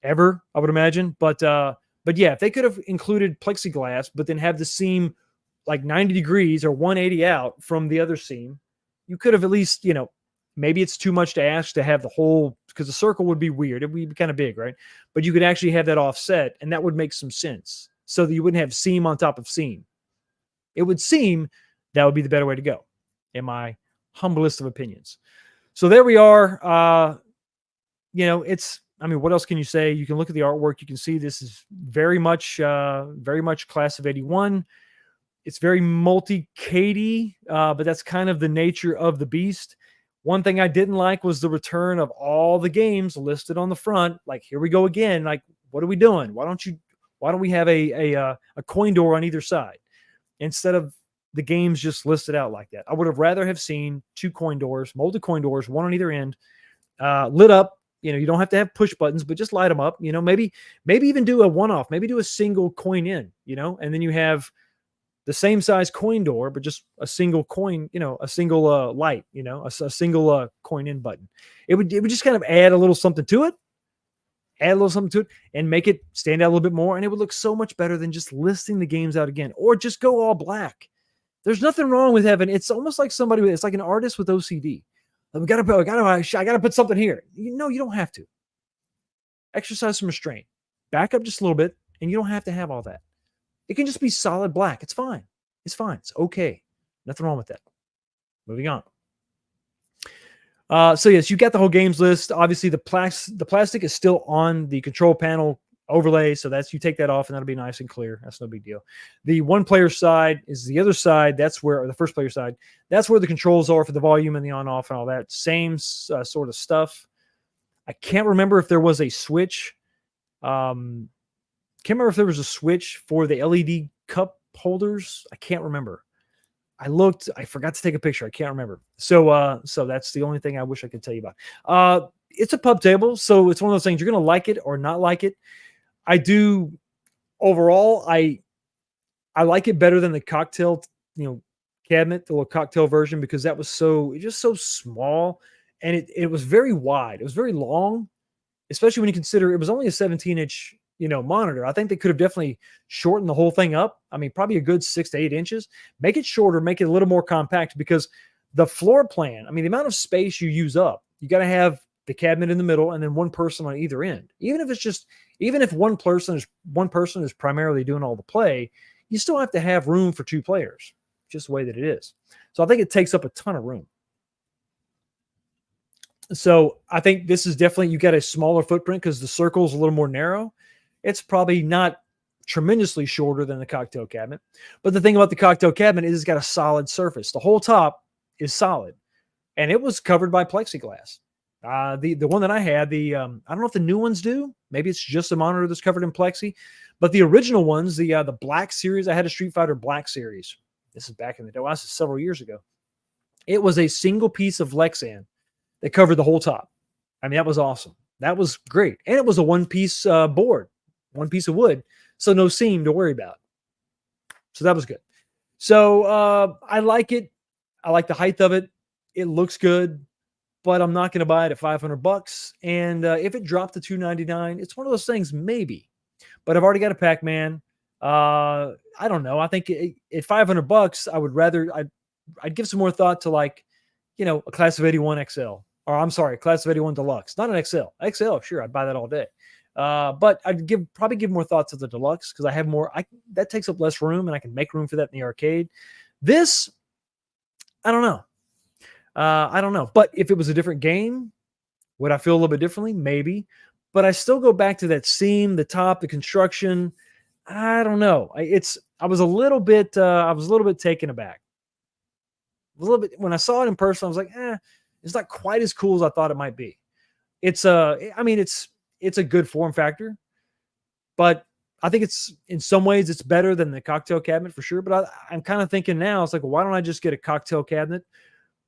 ever, I would imagine. But yeah, if they could have included plexiglass, but then have the seam like 90 degrees or 180 out from the other seam, you could have at least, maybe it's too much to ask to have the whole, because the circle would be weird. It would be kind of big, right? But you could actually have that offset, and that would make some sense so that you wouldn't have seam on top of seam. It would seem that would be the better way to go, in my humblest of opinions. So there we are. What else can you say? You can look at the artwork. You can see this is very much class of 81. It's very multi-Katie, but that's kind of the nature of the beast. One thing I didn't like was the return of all the games listed on the front. Like, here we go again. Like, what are we doing? Why don't we have a coin door on either side instead of the games just listed out like that? I would have rather have seen 2 coin doors, molded coin doors, one on either end, lit up. You don't have to have push buttons, but just light them up. Maybe even do a one-off. Maybe do a single coin in. And then you have the same size coin door, but just a single coin, a single light, a single coin in button. It would just kind of add a little something to it, and make it stand out a little bit more. And it would look so much better than just listing the games out again, or just go all black. There's nothing wrong with having, it's almost like it's like an artist with OCD. I gotta put something here. You don't have to. Exercise some restraint. Back up just a little bit, and you don't have to have all that. It can just be solid black. It's fine. It's fine. It's okay. Nothing wrong with that. Moving on. So yes, you got the whole games list. Obviously, the plastic is still on the control panel overlay, so you take that off, and that'll be nice and clear. That's no big deal. The one player side is the other side. Or the first player side. That's where the controls are for the volume and the on-off and all that. Same sort of stuff. I can't remember if there was a switch. Can't remember if there was a switch for the LED cup holders. I can't remember. I looked. I forgot to take a picture. I can't remember. So that's the only thing I wish I could tell you about. It's a pub table, so it's one of those things you're going to like it or not like it. I do. Overall, I like it better than the cocktail, cabinet, the little cocktail version, because that was just so small, and it was very wide. It was very long, especially when you consider it was only a 17-inch. Monitor. I think they could have definitely shortened the whole thing up. I mean, probably a good 6 to 8 inches. Make it shorter, make it a little more compact, because the floor plan, I mean, the amount of space you use up, you got to have the cabinet in the middle, and then one person on either end. Even if one person is primarily doing all the play, you still have to have room for two players, just the way that it is. So I think it takes up a ton of room. So I think this is definitely, you got a smaller footprint because the circle is a little more narrow. It's probably not tremendously shorter than the cocktail cabinet. But the thing about the cocktail cabinet is it's got a solid surface. The whole top is solid. And it was covered by plexiglass. The one that I had, I don't know if the new ones do. Maybe it's just a monitor that's covered in plexi. But the original ones, the Black series, I had a Street Fighter Black series. This is back in the day. Well, this is several years ago. It was a single piece of Lexan that covered the whole top. I mean, that was awesome. That was great. And it was a one-piece board, one piece of wood, so no seam to worry about. So that was good. So I like it. I like the height of it. It looks good, but I'm not going to buy it at $500. And if it dropped to $299, it's one of those things, maybe. But I've already got a Pac-Man. I don't know. I think at $500, I would rather, I'd give some more thought to, like, you know, a Class of 81 XL. Or I'm sorry, Class of 81 Deluxe, not an XL. XL, sure, I'd buy that all day. But I'd probably give more thought to the Deluxe because I have more. That takes up less room, and I can make room for that in the arcade. This, I don't know. I don't know. But if it was a different game, would I feel a little bit differently? Maybe. But I still go back to that seam, the top, the construction. I don't know. I was a little bit taken aback. A little bit when I saw it in person. I was like, it's not quite as cool as I thought it might be. It's a good form factor, but I think it's, in some ways, it's better than the cocktail cabinet for sure. But I'm kind of thinking now, it's like, well, why don't I just get a cocktail cabinet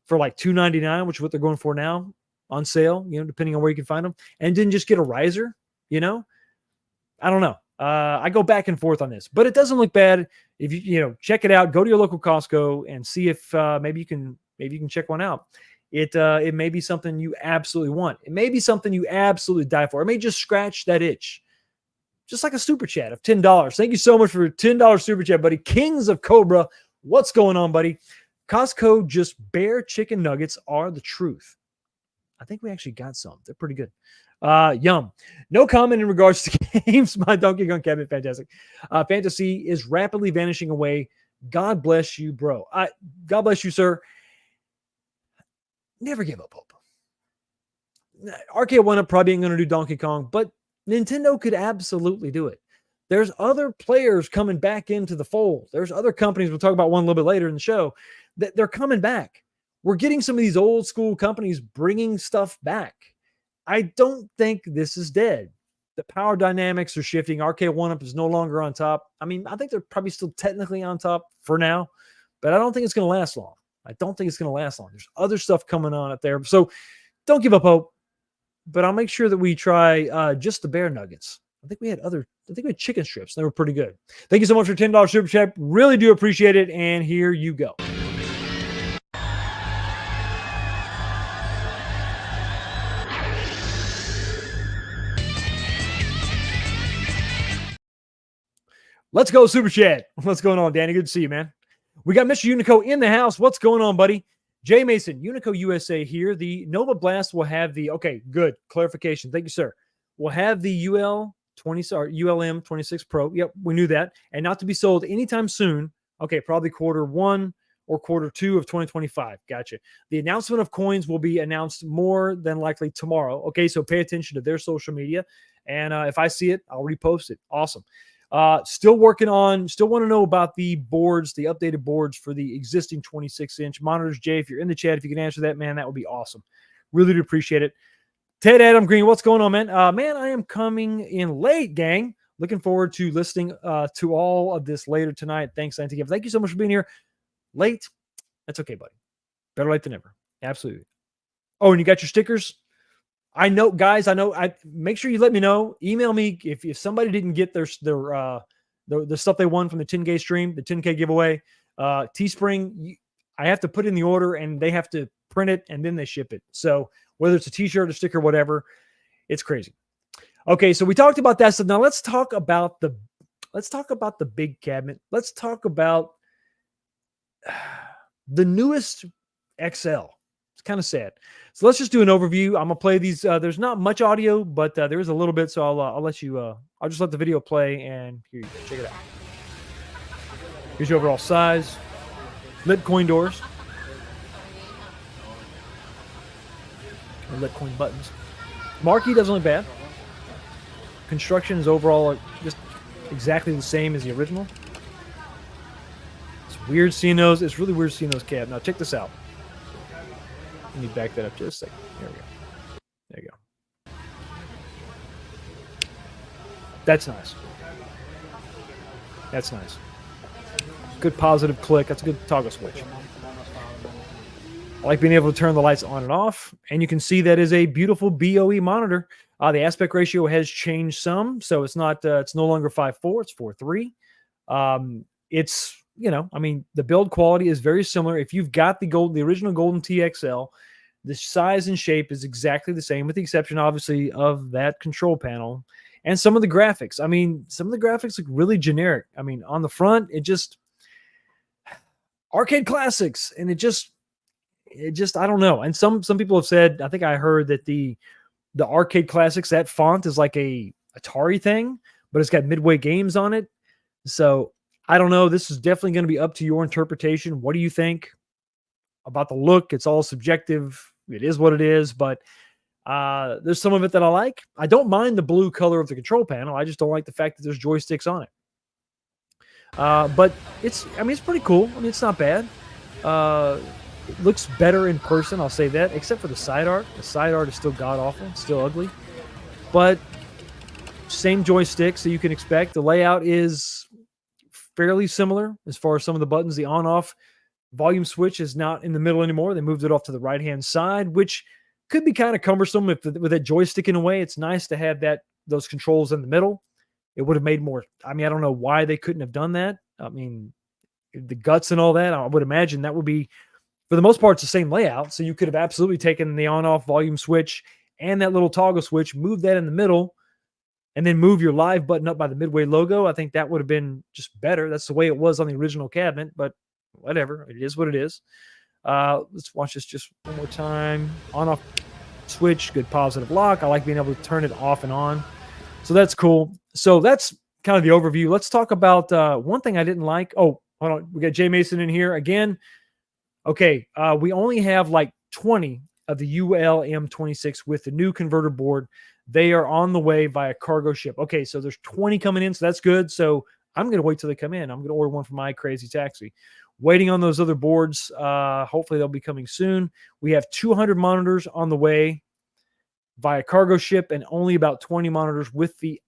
for like $299, which is what they're going for now on sale, you know, depending on where you can find them, and then just get a riser, you know? I don't know. I go back and forth on this, but it doesn't look bad. If you check it out, go to your local Costco and see if maybe you can check one out. It may be something you absolutely want. It may be something you absolutely die for. It may just scratch that itch. Just like a super chat of $10. Thank you so much for a $10 super chat, buddy. Kings of Cobra, what's going on, buddy? Costco just bare chicken nuggets are the truth. I think we actually got some. They're pretty good. Yum. No comment in regards to games. My Donkey Kong cabinet, fantastic. Fantasy is rapidly vanishing away. God bless you, bro. God bless you, sir. Never give up hope. Arcade1Up probably ain't going to do Donkey Kong, but Nintendo could absolutely do it. There's other players coming back into the fold. There's other companies, we'll talk about one a little bit later in the show, that they're coming back. We're getting some of these old school companies bringing stuff back. I don't think this is dead. The power dynamics are shifting. Arcade1Up is no longer on top. I mean, I think they're probably still technically on top for now, but I don't think it's going to last long. There's other stuff coming on up there. So don't give up hope, but I'll make sure that we try just the bear nuggets. I think we had chicken strips. They were pretty good. Thank you so much for $10 super chat. Really do appreciate it. And here you go. Let's go, super chat. What's going on, Danny? Good to see you, man. We got Mr. Unico in the house. What's going on, buddy? Jay Mason, Unico USA here. The Nova Blast will have the, okay, good clarification. Thank you, sir. We'll have the ULM 26 Pro. Yep, we knew that. And not to be sold anytime soon. Okay, probably Q1 or Q2 of 2025. Gotcha. The announcement of coins will be announced more than likely tomorrow. Okay, so pay attention to their social media. And if I see it, I'll repost it. Awesome. Still want to know about the boards, the updated boards for the existing 26-inch monitors. Jay, if you're in the chat, if you can answer that, man, that would be awesome. Really do appreciate it. Ted Adam Green, what's going on, man? Man, I am coming in late, gang. Looking forward to listening to all of this later tonight. Thanks, Antique. Thank you so much for being here. Late? That's okay, buddy. Better late than never. Absolutely. Oh, and you got your stickers? I know, guys. I make sure you let me know. Email me if somebody didn't get the stuff they won from the 10K stream, the 10K giveaway. Teespring, I have to put in the order and they have to print it and then they ship it. So whether it's a T-shirt, a sticker, whatever, it's crazy. Okay, so we talked about that. So now let's talk about the big cabinet. Let's talk about the newest XL. It's kind of sad. So let's just do an overview. I'm gonna play these. There's not much audio, but there is a little bit. So I'll let you. I'll just let the video play, and here you go. Check it out. Here's your overall size. Lit coin doors. Or lit coin buttons. Marquee doesn't look bad. Construction is overall just exactly the same as the original. It's weird seeing those. It's really weird seeing those cabs. Now check this out. Let me back that up just a second. There we go. There you go. That's nice. That's nice. Good positive click. That's a good toggle switch. I like being able to turn the lights on and off. And you can see that is a beautiful BOE monitor. The aspect ratio has changed some. So it's not, it's no longer 5:4, it's 4:3. It's, you know, I mean, the build quality is very similar. If you've got the original Golden TXL, the size and shape is exactly the same, with the exception, obviously, of that control panel and some of the graphics. I mean, some of the graphics look really generic. I mean, on the front, it just arcade classics, and it just I don't know. And some people have said, I think I heard that the arcade classics, that font is like a Atari thing, but it's got Midway games on it. So I don't know. This is definitely going to be up to your interpretation. What do you think about the look? It's all subjective. It is what it is, but there's some of it that I like. I don't mind the blue color of the control panel. I just don't like the fact that there's joysticks on it. But it's pretty cool. I mean, it's not bad. It looks better in person, I'll say that, except for the side art. The side art is still god-awful, still ugly. But same joystick, so you can expect. The layout is fairly similar as far as some of the buttons. The on-off volume switch is not in the middle anymore. They moved it off to the right-hand side, which could be kind of cumbersome with that joystick in a way. It's nice to have those controls in the middle. It would have made more. I mean, I don't know why they couldn't have done that. I mean, the guts and all that, I would imagine that would be, for the most part, it's the same layout. So you could have absolutely taken the on-off volume switch and that little toggle switch, move that in the middle, and then move your live button up by the Midway logo. I think that would have been just better. That's the way it was on the original cabinet, but whatever. It is what it is. Let's watch this just one more time. On-off switch, good positive lock. I like being able to turn it off and on. So that's cool. So that's kind of the overview. Let's talk about one thing I didn't like. Oh, hold on. We got Jay Mason in here again. Okay, we only have like 20 of the ULM26 with the new converter board. They are on the way via cargo ship. Okay, so there's 20 coming in, so that's good. So I'm going to wait till they come in. I'm going to order one for my crazy taxi. Waiting on those other boards. Hopefully they'll be coming soon. We have 200 monitors on the way via cargo ship, and only about 20 monitors with the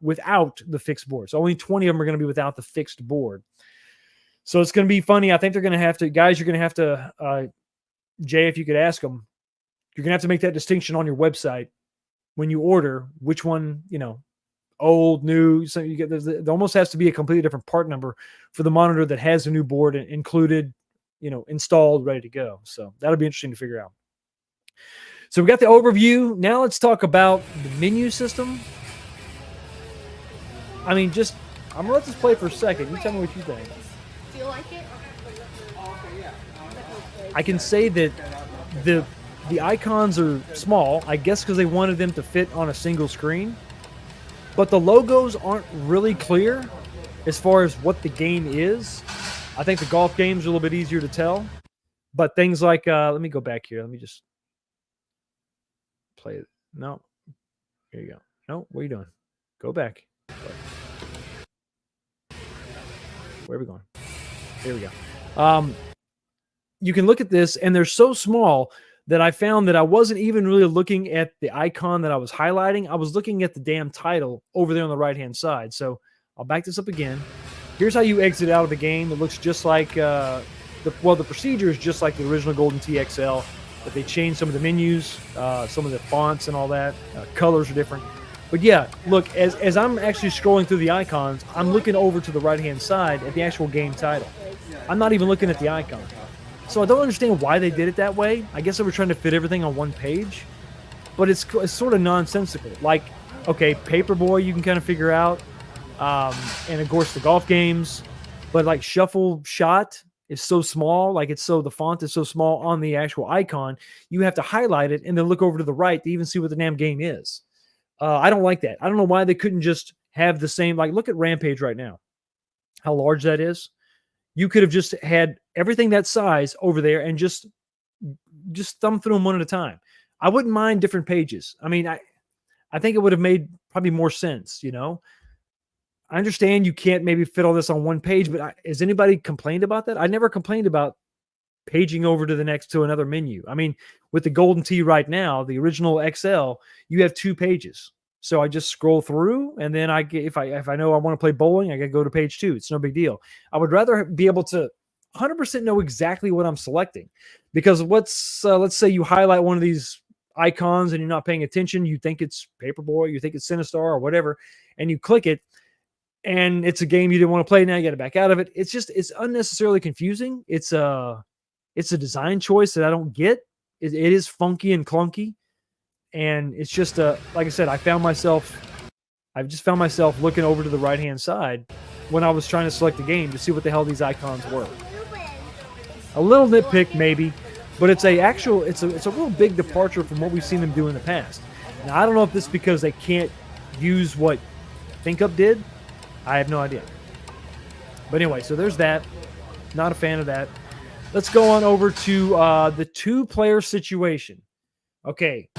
without the fixed board. So only 20 of them are going to be without the fixed board. So it's going to be funny. I think they're going to have to, guys, you're going to have to, Jay, if you could ask them, you're going to have to make that distinction on your website when you order which one, you know, old, new. So you get, there almost has to be a completely different part number for the monitor that has a new board included, you know, installed, ready to go. So that'll be interesting to figure out. So we got the overview. Now let's talk about the menu system. I mean, I'm going to let this play for a second. You tell me what you think. Do you like it? I can say that the icons are small, I guess because they wanted them to fit on a single screen. But the logos aren't really clear as far as what the game is. I think the golf games are a little bit easier to tell. But things like, let me go back here. Let me just play it. No. Here you go. No, what are you doing? Go back. Where are we going? Here we go. You can look at this, and they're so small that I found that I wasn't even really looking at the icon that I was highlighting. I was looking at the damn title over there on the right-hand side. So I'll back this up again. Here's how you exit out of the game. It looks just like, the procedure is just like the original Golden TXL, but they changed some of the menus, some of the fonts and all that. Colors are different. But yeah, look, as I'm actually scrolling through the icons, I'm looking over to the right-hand side at the actual game title. I'm not even looking at the icon. So I don't understand why they did it that way. I guess they were trying to fit everything on one page. But it's sort of nonsensical. Like, okay, Paperboy you can kind of figure out. And, of course, the golf games. But, like, Shuffle Shot, is so small, like the font is so small on the actual icon, you have to highlight it and then look over to the right to even see what the damn game is. I don't like that. I don't know why they couldn't just have the same, like look at Rampage right now, how large that is. You could have just had everything that size over there and just thumb through them one at a time. I wouldn't mind different pages. I mean, I think it would have made probably more sense, you know. I understand you can't maybe fit all this on one page, but has anybody complained about that? I never complained about paging over to another menu. I mean, with the Golden Tee right now, the original XL, you have 2 pages. So I just scroll through, and then if I know I want to play bowling, I got to go to page 2. It's no big deal. I would rather be able to 100% know exactly what I'm selecting, because let's say you highlight one of these icons and you're not paying attention. You think it's Paperboy, you think it's Sinistar or whatever, and you click it, and it's a game you didn't want to play. Now you got to back out of it. It's unnecessarily confusing. It's a design choice that I don't get. It is funky and clunky. And it's just like I said, I've just found myself looking over to the right-hand side when I was trying to select the game to see what the hell these icons were. A little nitpick maybe, but it's a real big departure from what we've seen them do in the past. Now, I don't know if this is because they can't use what ThinkUp did. I have no idea. But anyway, so there's that. Not a fan of that. Let's go on over to the 2-player situation. Okay.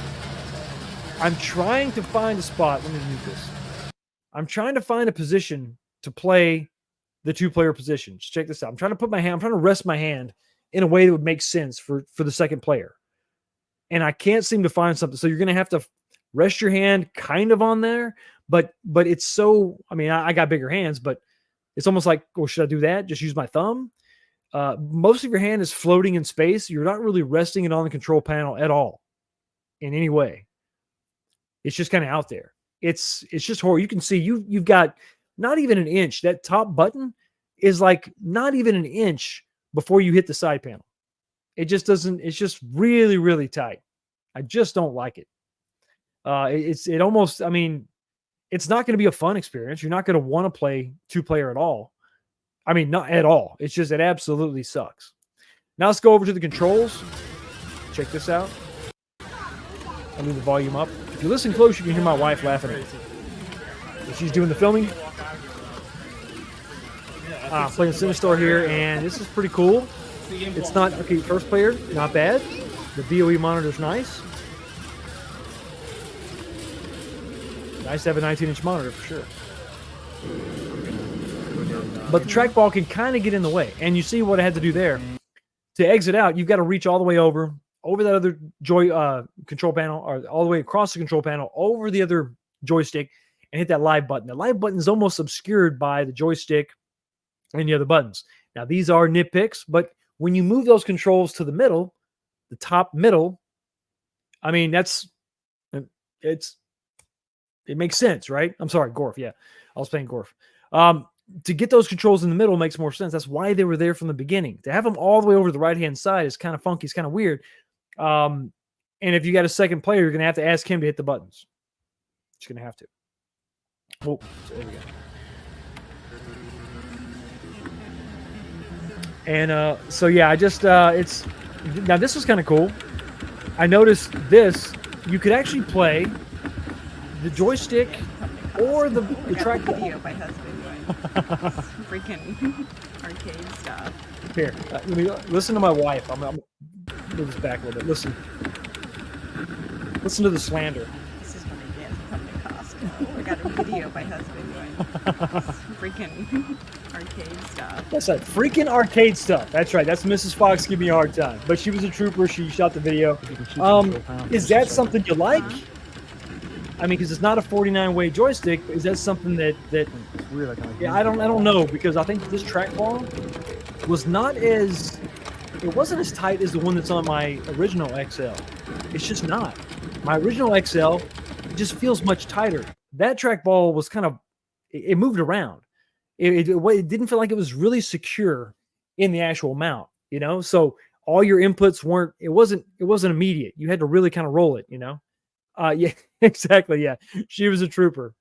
I'm trying to find a spot. Let me move this. I'm trying to find a position to play the 2-player position. Just check this out. I'm trying to rest my hand in a way that would make sense for the second player. And I can't seem to find something. So you're going to have to rest your hand kind of on there, but it's so, I mean, I got bigger hands, but it's almost like, well, should I do that? Just use my thumb? Most of your hand is floating in space. You're not really resting it on the control panel at all in any way. It's just kind of out there. It's just horrible. You can see you've got not even an inch. That top button is like not even an inch before you hit the side panel. It just doesn't. It's just really, really tight. I just don't like it. It almost. I mean, it's not going to be a fun experience. You're not going to want to play 2-player at all. I mean, not at all. It's just it absolutely sucks. Now let's go over to the controls. Check this out. I'll leave the volume up. If you listen close, you can hear my wife laughing at me. She's doing the filming. Playing Sinistar here, and this is pretty cool. It's not, okay, first player, not bad. The BOE monitor's nice. Nice to have a 19-inch monitor for sure. But the trackball can kind of get in the way. And you see what I had to do there. To exit out, you've got to reach all the way over that other control panel, or all the way across the control panel, over the other joystick, and hit that live button. The live button is almost obscured by the joystick and the other buttons. Now, these are nitpicks, but when you move those controls to the middle, the top middle, I mean, it makes sense, right? I'm sorry, Gorf. Yeah, I was playing Gorf. To get those controls in the middle makes more sense. That's why they were there from the beginning. To have them all the way over to the right-hand side is kind of funky. It's kind of weird. And if you got a second player, you're going to have to ask him to hit the buttons. Just going to have to. Oh, there we go. And so, yeah, I just, now this was kind of cool. I noticed this, you could actually play the joystick or the trackball. Video my husband freaking arcade stuff. Here, let me listen to my wife. I'm move this back a little bit. Listen to the slander. This is what I get from the Costco. I got a video my husband doing freaking arcade stuff. That's that freaking arcade stuff. That's right. That's Mrs. Fox giving me a hard time. But she was a trooper. She shot the video. Is that something you like? I mean, because it's not a 49-way joystick. But is that something that yeah, I don't know, because I think this trackball was it wasn't as tight as the one that's on my original XL. It's just not. My original XL just feels much tighter. That trackball was kind of, it moved around. It didn't feel like it was really secure in the actual mount, you know? So all your inputs it wasn't immediate. You had to really kind of roll it, you know? Yeah, exactly. Yeah. She was a trooper.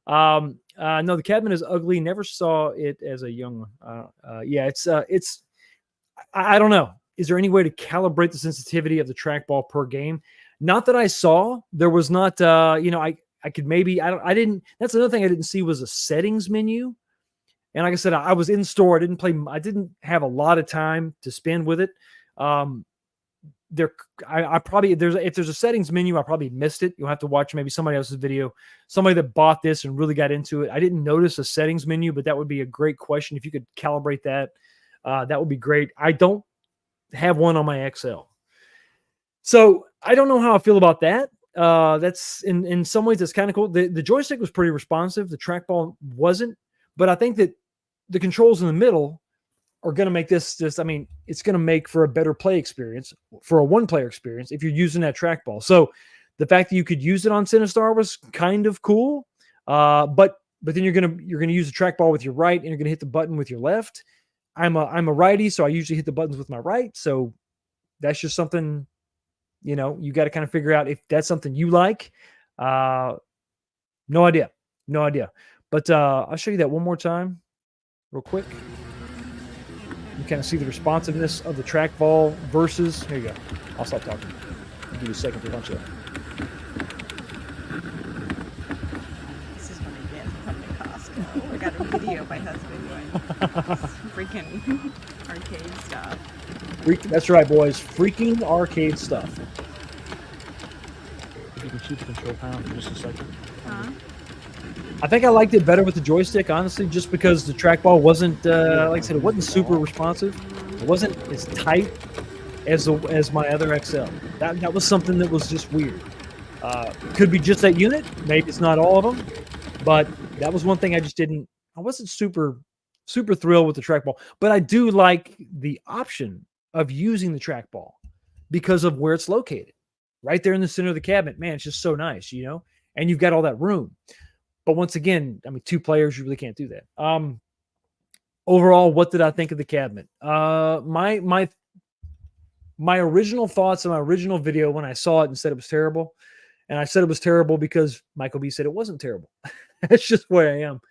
No, the cabinet is ugly. Never saw it as a young one. Yeah, it's I don't know. Is there any way to calibrate the sensitivity of the trackball per game? Not that I saw. There was not. I could maybe. I didn't. That's another thing I didn't see was a settings menu. And like I said, I was in store. I didn't play. I didn't have a lot of time to spend with it. I probably if there's a settings menu, I probably missed it. You'll have to watch maybe somebody else's video, somebody that bought this and really got into it. I didn't notice a settings menu, but that would be a great question. If you could calibrate that, that would be great. I don't have one on my XL. So I don't know how I feel about that. That's in some ways that's kind of cool. The joystick was pretty responsive. The trackball wasn't, but I think that the controls in the middle are going to make this just, I mean, it's going to make for a better play experience, for a one-player experience if you're using that trackball. So the fact that you could use it on Sinistar was kind of cool. But then you're going to use the trackball with your right and you're going to hit the button with your left. I'm a righty, so I usually hit the buttons with my right. So that's just something, you got to kind of figure out if that's something you like. No idea. But I'll show you that one more time real quick. You kind of see the responsiveness of the trackball versus, here you go. I'll stop talking. I'll give you a second to punch that. This is what I get from coming to Costco. I got a video my husband doing freaking arcade stuff. That's right, boys. Freaking arcade stuff. If you can keep the control panel for just a second. Huh? I think I liked it better with the joystick, honestly, just because the trackball wasn't, like I said, it wasn't super responsive. It wasn't as tight as my other XL. That was something that was just weird. Could be just that unit. Maybe it's not all of them. But that was one thing I wasn't super thrilled with the trackball. But I do like the option of using the trackball because of where it's located. Right there in the center of the cabinet. Man, it's just so nice, and you've got all that room. But once again, I mean, 2 players, you really can't do that. Overall, what did I think of the cabinet? My original thoughts on my original video when I saw it and said it was terrible. And I said it was terrible because Michael B said it wasn't terrible. That's just where I am.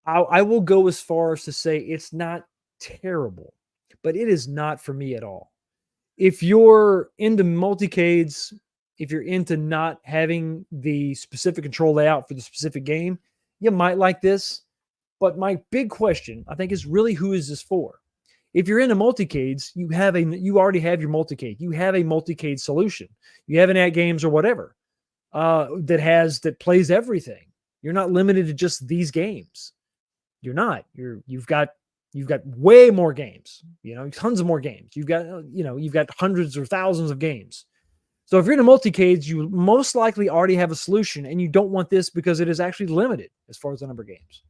I will go as far as to say it's not terrible, but it is not for me at all. If you're into multicades, if you're into not having the specific control layout for the specific game, you might like this. But my big question, I think, is really who is this for? If you're into multicades, you already have your multicade. You have a multicade solution. You have an AtGames or whatever that plays everything. You're not limited to just these games. You're not. You've got way more games. Tons of more games. You've got hundreds or thousands of games. So if you're into multicades, you most likely already have a solution, and you don't want this because it is actually limited as far as the number of games.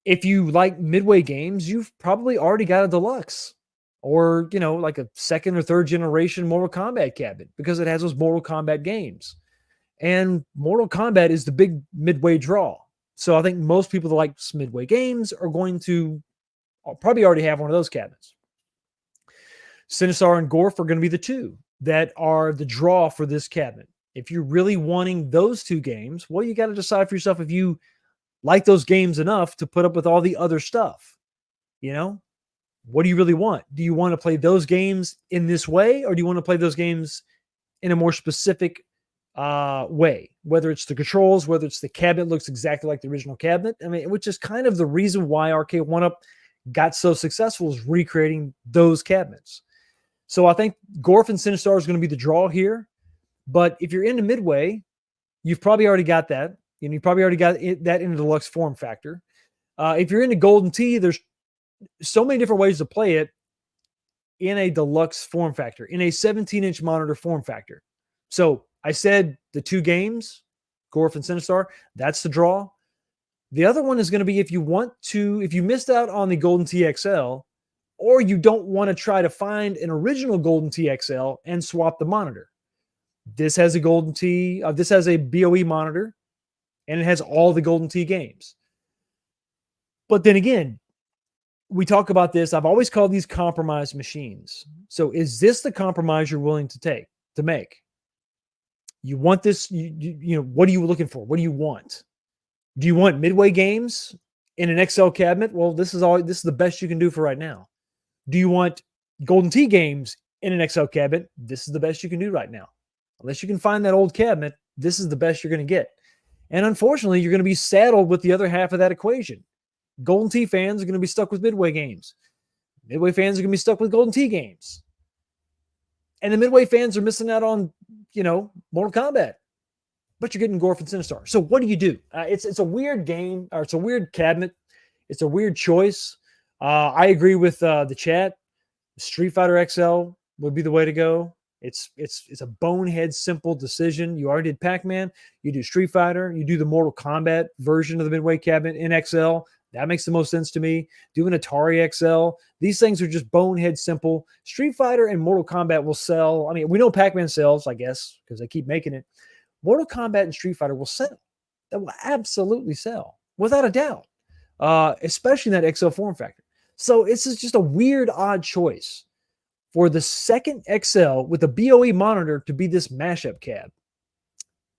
If you like Midway games, you've probably already got a deluxe or, like a 2nd or 3rd generation Mortal Kombat cabinet because it has those Mortal Kombat games. And Mortal Kombat is the big Midway draw. So I think most people that like Midway games are going to probably already have one of those cabinets. Sinistar and Gorf are going to be the 2 that are the draw for this cabinet. If you're really wanting those 2 games, well, you got to decide for yourself if you like those games enough to put up with all the other stuff. What do you really want? Do you want to play those games in this way, or do you want to play those games in a more specific way? Whether it's the controls, whether it's the cabinet looks exactly like the original cabinet. I mean, which is kind of the reason why Arcade1Up got so successful, is recreating those cabinets. So I think Gorf and Sinistar is going to be the draw here. But if you're into Midway, you've probably already got that. You probably already got that in the deluxe form factor. If you're into Golden Tee, there's so many different ways to play it in a deluxe form factor, in a 17-inch monitor form factor. So I said the 2 games, Gorf and Sinistar, that's the draw. The other one is going to be if you missed out on the Golden Tee XL, or you don't want to try to find an original Golden Tee XL and swap the monitor. This has a Golden Tee, this has a BOE monitor, and it has all the Golden Tee games. But then again, we talk about this. I've always called these compromise machines. So is this the compromise you're willing to make? You want this, what are you looking for? What do you want? Do you want Midway games in an XL cabinet? Well, this is the best you can do for right now. Do you want Golden Tee games in an XL cabinet? This is the best you can do right now. Unless you can find that old cabinet, this is the best you're going to get. And unfortunately, you're going to be saddled with the other half of that equation. Golden Tee fans are going to be stuck with Midway games. Midway fans are going to be stuck with Golden Tee games. And the Midway fans are missing out on, Mortal Kombat. But you're getting Gorf and Sinistar. So what do you do? It's a weird game, or it's a weird cabinet. It's a weird choice. I agree with the chat. Street Fighter XL would be the way to go. It's a bonehead simple decision. You already did Pac-Man. You do Street Fighter. You do the Mortal Kombat version of the Midway cabinet in XL. That makes the most sense to me. Do an Atari XL. These things are just bonehead simple. Street Fighter and Mortal Kombat will sell. I mean, we know Pac-Man sells, I guess, because they keep making it. Mortal Kombat and Street Fighter will sell. That will absolutely sell, without a doubt, especially in that XL form factor. So it's just a weird, odd choice for the second XL with a BOE monitor to be this mashup cab.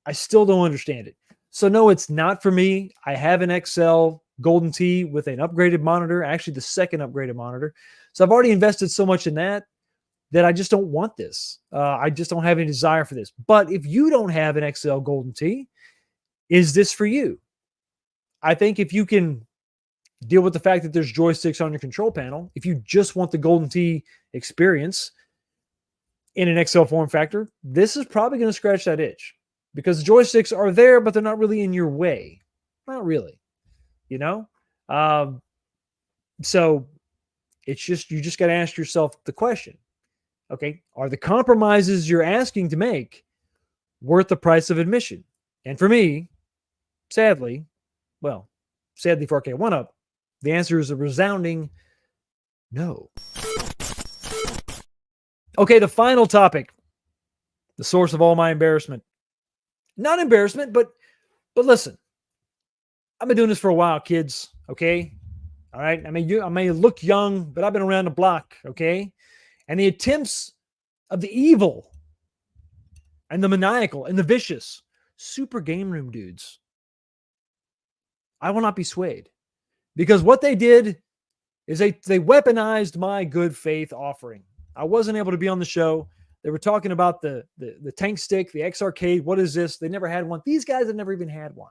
I still don't understand it. So no, it's not for me. I have an XL Golden Tee with an upgraded monitor, actually the second upgraded monitor. So I've already invested so much in that I just don't want this. I just don't have any desire for this. But if you don't have an XL Golden Tee, is this for you? I think if you can deal with the fact that there's joysticks on your control panel, if you just want the Golden Tee experience in an XL form factor, this is probably going to scratch that itch, because the joysticks are there, but they're not really in your way. Not really, So it's just, you just got to ask yourself the question. Okay, are the compromises you're asking to make worth the price of admission? And for me, sadly for Arcade1Up, the answer is a resounding no. Okay, the final topic, the source of all my embarrassment. Not embarrassment, but listen, I've been doing this for a while, kids, okay? All right, I may look young, but I've been around the block, okay? And the attempts of the evil and the maniacal and the vicious super game room dudes, I will not be swayed, because what they did is they weaponized my good faith offering. I wasn't able to be on the show. They were talking about the tank stick, the X Arcade. What is this? They never had one. These guys have never even had one.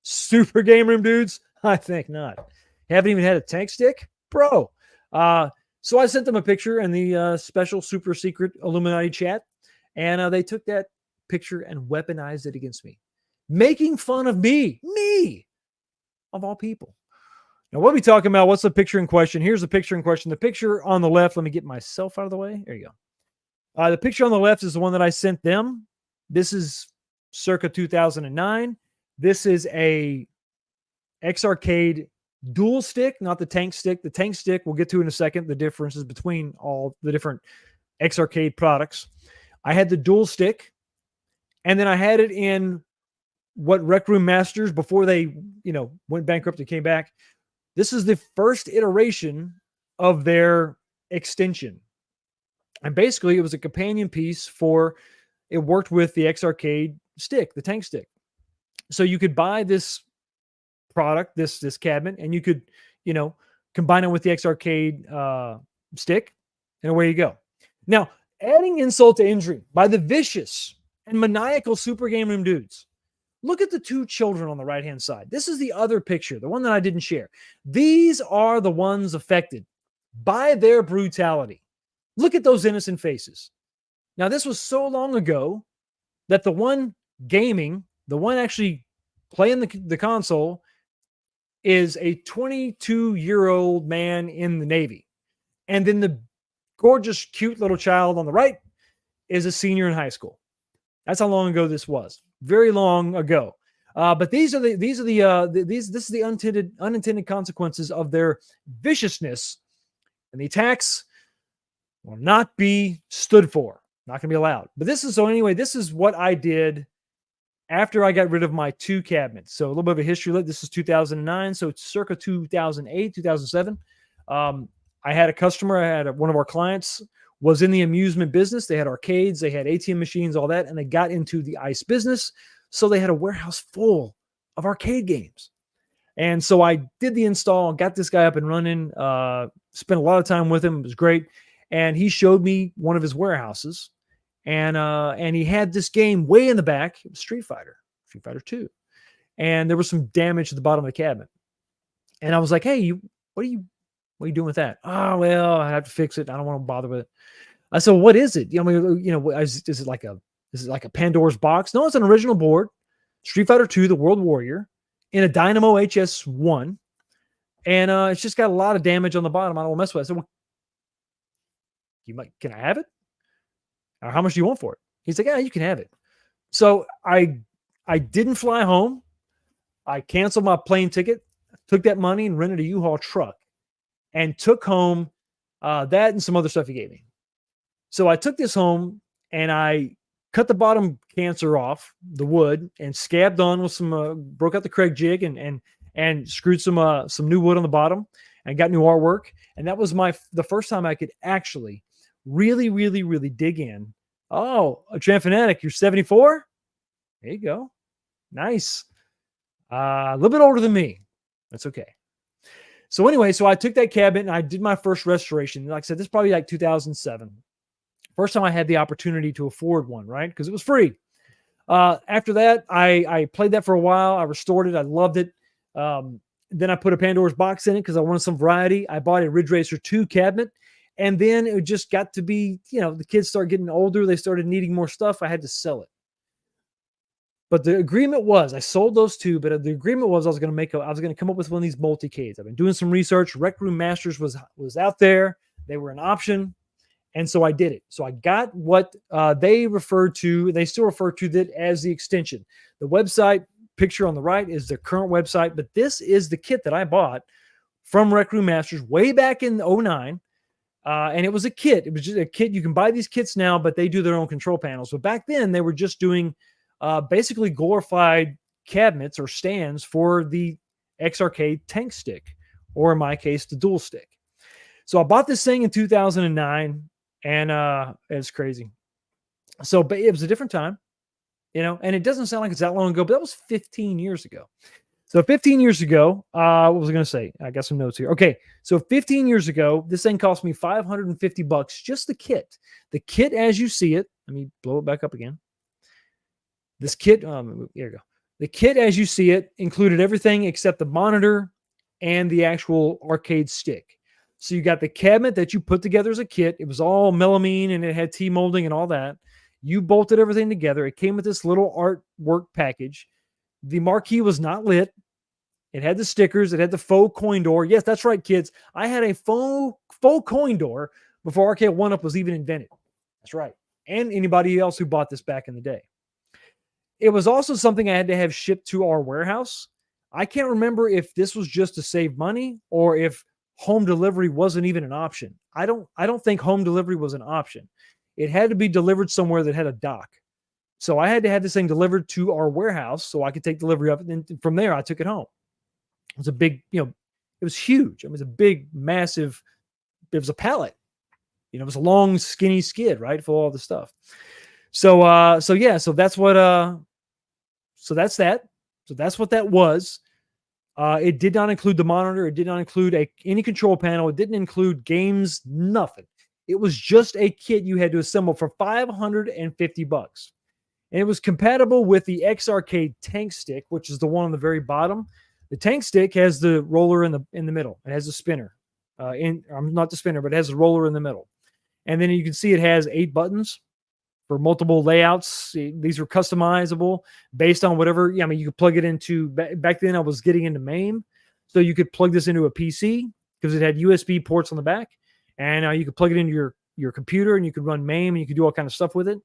Super game room dudes? I think not. Haven't even had a tank stick? Bro. So I sent them a picture in the special super secret Illuminati chat, and they took that picture and weaponized it against me, making fun of me, of all people. Now, what are we talking about? What's the picture in question? Here's the picture in question. The picture on the left, let me get myself out of the way. There you go. The picture on the left is the one that I sent them. This is circa 2009. This is a X Arcade dual stick, not the tank stick. The tank stick, we'll get to in a second, the differences between all the different X Arcade products. I had the dual stick, and then I had it in what Rec Room Masters, before they, went bankrupt and came back. This is the first iteration of their extension. And basically, it was a companion piece it worked with the X Arcade stick, the tank stick. So you could buy this product, this cabinet, and you could, combine it with the X Arcade stick, and away you go. Now, adding insult to injury by the vicious and maniacal super game room dudes. Look at the two children on the right-hand side. This is the other picture, the one that I didn't share. These are the ones affected by their brutality. Look at those innocent faces. Now, this was so long ago that the one gaming, the one actually playing the console, is a 22-year-old man in the Navy. And then the gorgeous, cute little child on the right is a senior in high school. That's how long ago this was. Very long ago. But this is the unintended consequences of their viciousness, and the attacks will not be stood for. Not going to be allowed. But this is what I did after I got rid of my two cabinets. So a little bit of a history. This is 2009. So it's circa 2008, 2007. I had a customer, one of our clients was in the amusement business. They had arcades, they had ATM machines, all that, and they got into the ice business. So they had a warehouse full of arcade games. And so I did the install, got this guy up and running, spent a lot of time with him. It was great. And he showed me one of his warehouses, and he had this game way in the back. It was Street Fighter 2. And there was some damage at the bottom of the cabinet. And I was like, hey, what are you doing with that? Oh, well, I have to fix it. I don't want to bother with it. I said, what is it? Is it like a Pandora's box? No, it's an original board, Street Fighter 2, the World Warrior, in a Dynamo HS1. And it's just got a lot of damage on the bottom. I don't want to mess with it. I said, well, can I have it? Or how much do you want for it? He's like, yeah, you can have it. So I didn't fly home. I canceled my plane ticket, took that money and rented a U-Haul truck and took home that and some other stuff he gave me. So I took this home and I cut the bottom cancer off the wood and scabbed on with some, broke out the Craig jig and screwed some new wood on the bottom and got new artwork. And that was the first time I could actually really, really, really dig in. Oh, a Tramp Fanatic, you're 74? There you go. Nice. A little bit older than me. That's okay. So anyway, so I took that cabinet and I did my first restoration. Like I said, this is probably like 2007. First time I had the opportunity to afford one, right? Because it was free. After that, I played that for a while. I restored it. I loved it. Then I put a Pandora's box in it because I wanted some variety. I bought a Ridge Racer 2 cabinet. And then it just got to be, the kids started getting older. They started needing more stuff. I had to sell it. But the agreement was, I sold those two, but the agreement was I was going to come up with one of these multi-Ks. I've been doing some research. Rec Room Masters was out there. They were an option. And so I did it. So I got what they still refer to that as the extension. The website picture on the right is the current website, but this is the kit that I bought from Rec Room Masters way back in 2009. And it was a kit. It was just a kit. You can buy these kits now, but they do their own control panels. But back then they were just doing basically glorified cabinets or stands for the X-Arcade tank stick, or in my case, the dual stick. So I bought this thing in 2009, and it's crazy. So, but it was a different time, and it doesn't sound like it's that long ago, but that was 15 years ago. So 15 years ago, what was I going to say? I got some notes here. Okay. So 15 years ago, this thing cost me $550, just the kit. The kit as you see it, let me blow it back up again. This kit, here we go. The kit as you see it included everything except the monitor and the actual arcade stick. So you got the cabinet that you put together as a kit. It was all melamine and it had T-molding and all that. You bolted everything together. It came with this little artwork package. The marquee was not lit. It had the stickers. It had the faux coin door. Yes, that's right, kids. I had a faux coin door before Arcade1Up was even invented. That's right. And anybody else who bought this back in the day. It was also something I had to have shipped to our warehouse. I can't remember if this was just to save money or if home delivery wasn't even an option. I don't think home delivery was an option. It had to be delivered somewhere that had a dock. So I had to have this thing delivered to our warehouse so I could take delivery of it. And then from there, I took it home. It was a big, it was huge. It was a big, massive, it was a pallet. It was a long, skinny skid, right? For all the stuff. So that's what, so that's that. So that's what that was. It did not include the monitor. It did not include any control panel. It didn't include games, nothing. It was just a kit you had to assemble for $550. And it was compatible with the X-Arcade tank stick, which is the one on the very bottom. The tank stick has the roller in the middle. It has a spinner. Not the spinner, but it has a roller in the middle. And then you can see it has 8 buttons for multiple layouts. These are customizable based on whatever. Yeah, I mean, you could plug it into, back then I was getting into MAME. So you could plug this into a PC because it had USB ports on the back. And you could plug it into your computer and you could run MAME and you could do all kind of stuff with it.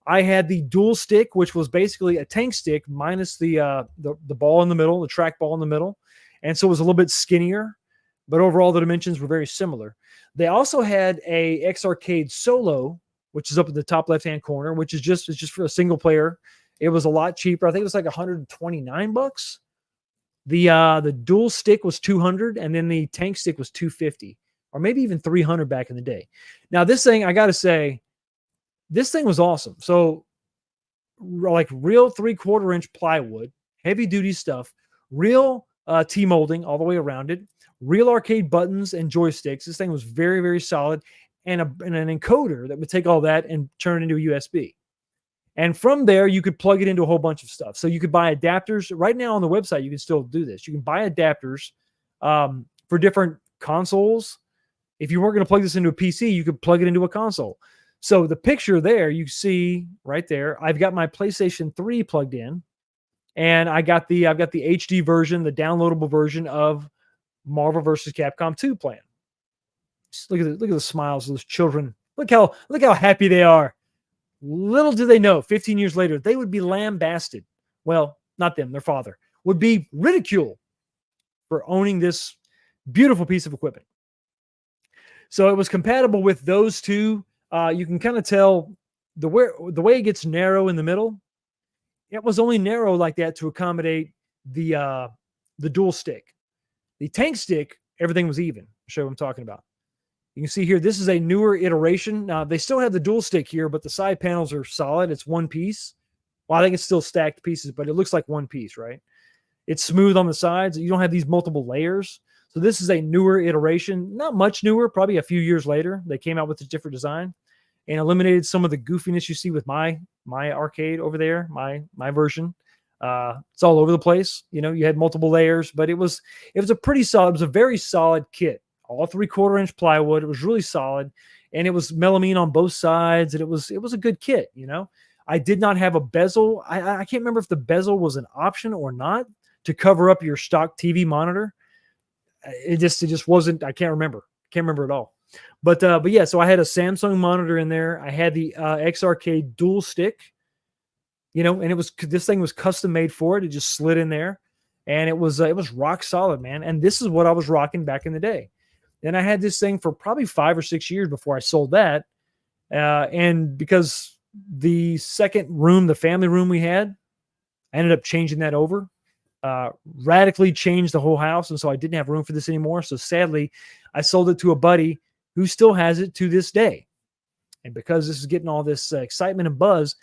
I had the dual stick, which was basically a tank stick minus the ball in the middle, the track ball in the middle. And so it was a little bit skinnier, but overall the dimensions were very similar. They also had a X-Arcade Solo, which is up in the top left-hand corner, which is just for a single player. It was a lot cheaper. I think it was like $129. The dual stick was $200, and then the tank stick was $250, or maybe even $300 back in the day. Now this thing, I got to say, this thing was awesome. So like real 3/4 inch plywood, heavy duty stuff, real T-molding all the way around it, real arcade buttons and joysticks. This thing was very, very solid, and an encoder that would take all that and turn it into a USB. And from there, you could plug it into a whole bunch of stuff. So you could buy adapters. Right now on the website, you can still do this. You can buy adapters for different consoles. If you weren't going to plug this into a PC, you could plug it into a console. So the picture there, you see right there, I've got my PlayStation 3 plugged in, and I've got the HD version, the downloadable version of Marvel vs. Capcom 2 playing. Just look at the smiles of those children. Look how happy they are. Little do they know, 15 years later, they would be lambasted. Well, not them, their father would be ridiculed for owning this beautiful piece of equipment. So it was compatible with those two. You can kind of tell the way it gets narrow in the middle. It was only narrow like that to accommodate the dual stick. The tank stick, everything was even. I'll show you what I'm talking about. You can see here, this is a newer iteration. Now, they still have the dual stick here, but the side panels are solid. It's one piece. Well, I think it's still stacked pieces, but it looks like one piece, right? It's smooth on the sides. You don't have these multiple layers. So this is a newer iteration. Not much newer, probably a few years later. They came out with a different design and eliminated some of the goofiness you see with my arcade over there, my version. It's all over the place. You know, you had multiple layers, but it was a pretty solid, it was a very solid kit. All 3/4-inch plywood. It was really solid, and it was melamine on both sides, and it was a good kit. You know, I did not have a bezel. I can't remember if the bezel was an option or not to cover up your stock TV monitor. It just wasn't. I can't remember. Can't remember at all. But yeah. So I had a Samsung monitor in there. I had the X-Arcade dual stick. You know, and this thing was custom made for it. It just slid in there, and it was rock solid, man. And this is what I was rocking back in the day. And I had this thing for probably 5 or 6 years before I sold that. And because the second room, the family room we had, I ended up changing that over, radically changed the whole house. And so I didn't have room for this anymore. So sadly, I sold it to a buddy who still has it to this day. And because this is getting all this excitement and buzz,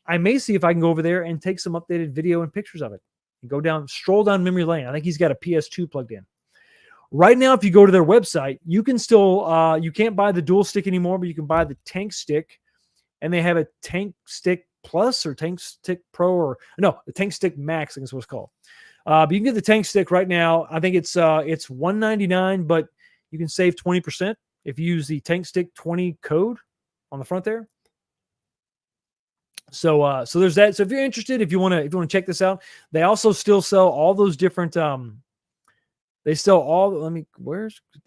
I may see if I can go over there and take some updated video and pictures of it and stroll down memory lane. I think he's got a PS2 plugged in. Right now, if you go to their website, you can still, you can't buy the dual stick anymore, but you can buy the tank stick. And they have a tank stick plus or tank stick pro, or no, the tank stick max, I think is what it's called. But you can get the tank stick right now. I think it's $199, but you can save 20% if you use the tank stick 20 code on the front there. So there's that. So if you're interested, if you want to check this out, they also still sell all those different, they sell all,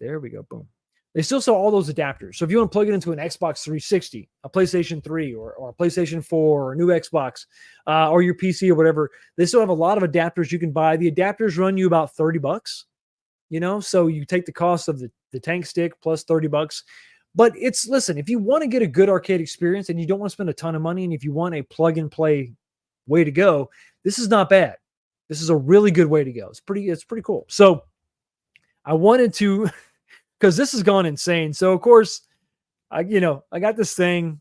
there we go, boom. They still sell all those adapters. So if you want to plug it into an Xbox 360, a PlayStation 3, or a PlayStation 4, or a new Xbox, or your PC or whatever, they still have a lot of adapters you can buy. The adapters run you about $30, you know? So you take the cost of the tank stick plus $30. But listen, if you want to get a good arcade experience and you don't want to spend a ton of money, and if you want a plug and play way to go, this is not bad. This is a really good way to go. It's pretty cool. So I wanted to, because this has gone insane. So of course, I got this thing.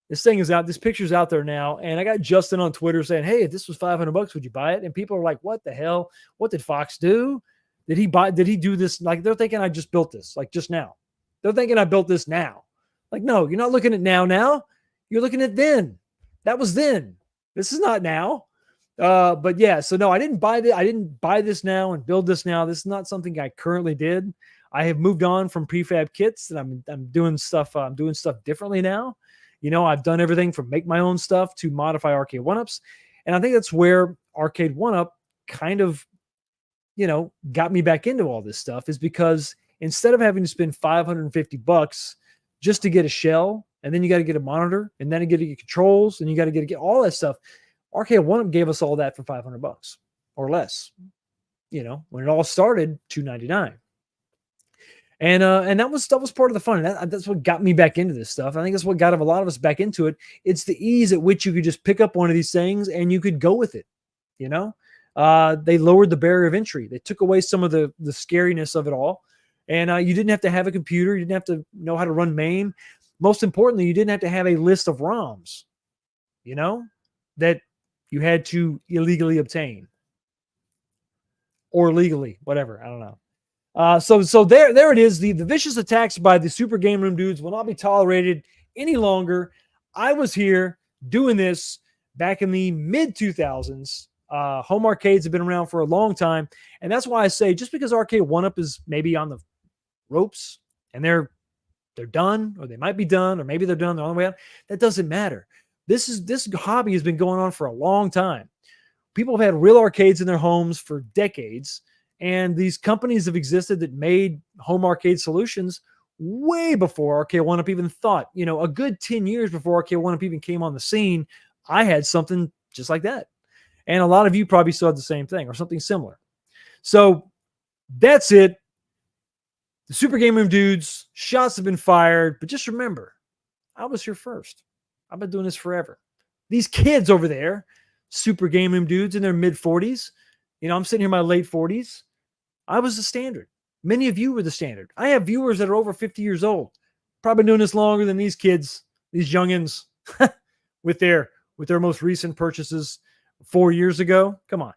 This thing is out. This picture's out there now, and I got Justin on Twitter saying, "Hey, if this was $500, would you buy it?" And people are like, "What the hell? What did Fox do? Did he do this?" Like, they're thinking I just built this, like, just now. They're thinking I built this now. Like, no, you're not looking at now. You're looking at then. That was then. This is not now. But yeah, so no, I didn't buy this now and build this now. This is not something I currently did. I have moved on from prefab kits, and I'm doing stuff differently now. You know, I've done everything from make my own stuff to modify Arcade1Ups. And I think that's where Arcade1Up kind of, got me back into all this stuff, is because instead of having to spend $550 just to get a shell, and then you got to get a monitor, and then you got to get controls, and you got to get all that stuff, Arcade1Up gave us all that for $500 or less. When it all started, $299. And that was part of the fun. That's what got me back into this stuff. I think that's what got a lot of us back into it. It's the ease at which you could just pick up one of these things and you could go with it. They lowered the barrier of entry. They took away some of the scariness of it all. And you didn't have to have a computer. You didn't have to know how to run MAME. Most importantly, you didn't have to have a list of ROMs, that you had to illegally obtain. or legally, whatever. I don't know. So there it is. The vicious attacks by the Super Game Room dudes will not be tolerated any longer. I was here doing this back in the mid 2000s. Home arcades have been around for a long time, and that's why I say just because Arcade1Up is maybe on the ropes and they're done, or they might be done, or maybe they're done, they're on the way out, that doesn't matter. This hobby has been going on for a long time. People have had real arcades in their homes for decades, and these companies have existed that made home arcade solutions way before Arcade1Up even thought. A good 10 years before Arcade1Up even came on the scene, I had something just like that. And a lot of you probably saw the same thing or something similar. So that's it. The Super Game Room dudes, shots have been fired, but just remember, I was here first. I've been doing this forever. These kids over there, Super Game Room dudes in their mid-40s, I'm sitting here in my late 40s. I was the standard. Many of you were the standard. I have viewers that are over 50 years old, probably doing this longer than these kids, these youngins, with their most recent purchases 4 years ago. Come on.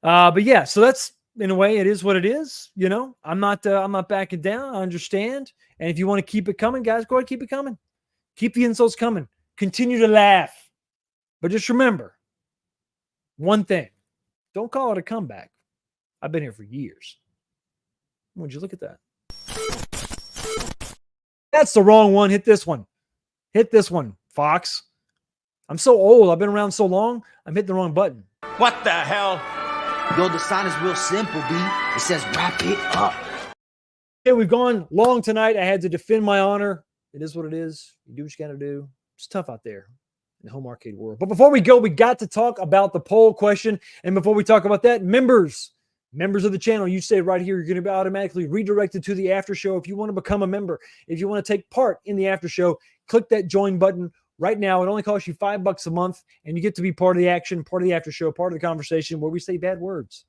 But yeah, so that's, in a way, it is what it is. I'm not backing down. I understand. And if you want to keep it coming, guys, go ahead, keep it coming. Keep the insults coming. Continue to laugh. But just remember one thing. Don't call it a comeback. I've been here for years. Would you look at that? That's the wrong one. Hit this one. Hit this one, Fox. I'm so old. I've been around so long. I'm hitting the wrong button. What the hell? Yo, the sign is real simple, B. It says wrap it up. Okay, we've gone long tonight. I had to defend my honor. It is what it is. You do what you got to do. It's tough out there in the home arcade world. But before we go, we got to talk about the poll question. And before we talk about that, members of the channel, you stay right here. You're going to be automatically redirected to the after show. If you want to become a member, if you want to take part in the after show, click that join button right now. It only costs you $5 a month, and you get to be part of the action, part of the after show, part of the conversation where we say bad words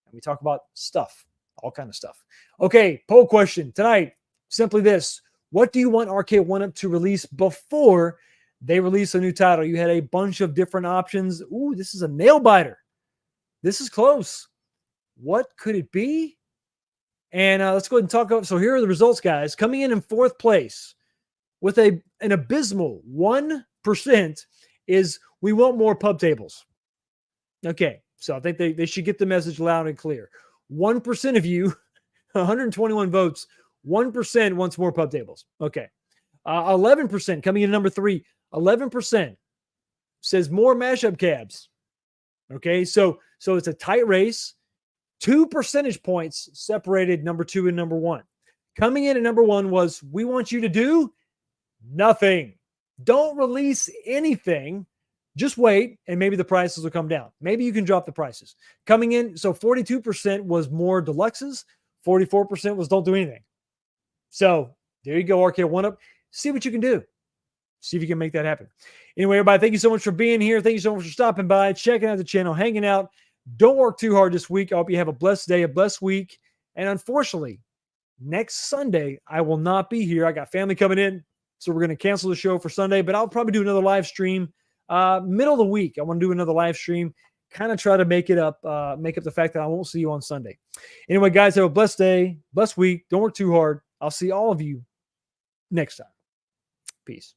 and we talk about stuff, all kind of stuff. Okay, poll question tonight, simply this. What do you want Arcade1Up to release before they release a new title? You had a bunch of different options. Ooh, this is a nail biter. This is close. What could it be? And let's go ahead and talk about. So here are the results, guys. Coming in fourth place with an abysmal 1% is we want more pub tables. Okay, so I think they should get the message loud and clear. 1% of you, 121 votes, 1% wants more pub tables. Okay. 11% coming in number 3. 11% says more mashup cabs. Okay, so it's a tight race. 2 percentage points separated number 2 and number 1. Coming in at number 1 was, we want you to do nothing. Don't release anything. Just wait, and maybe the prices will come down. Maybe you can drop the prices. Coming in, so 42% was more deluxes. 44% was don't do anything. So there you go, Arcade1Up. See what you can do. See if you can make that happen. Anyway, everybody, thank you so much for being here. Thank you so much for stopping by, checking out the channel, hanging out. Don't work too hard this week. I hope you have a blessed day, a blessed week. And unfortunately, next Sunday, I will not be here. I got family coming in, so we're going to cancel the show for Sunday, but I'll probably do another live stream middle of the week. I want to do another live stream, kind of try to make up the fact that I won't see you on Sunday. Anyway, guys, have a blessed day, blessed week. Don't work too hard. I'll see all of you next time. Peace.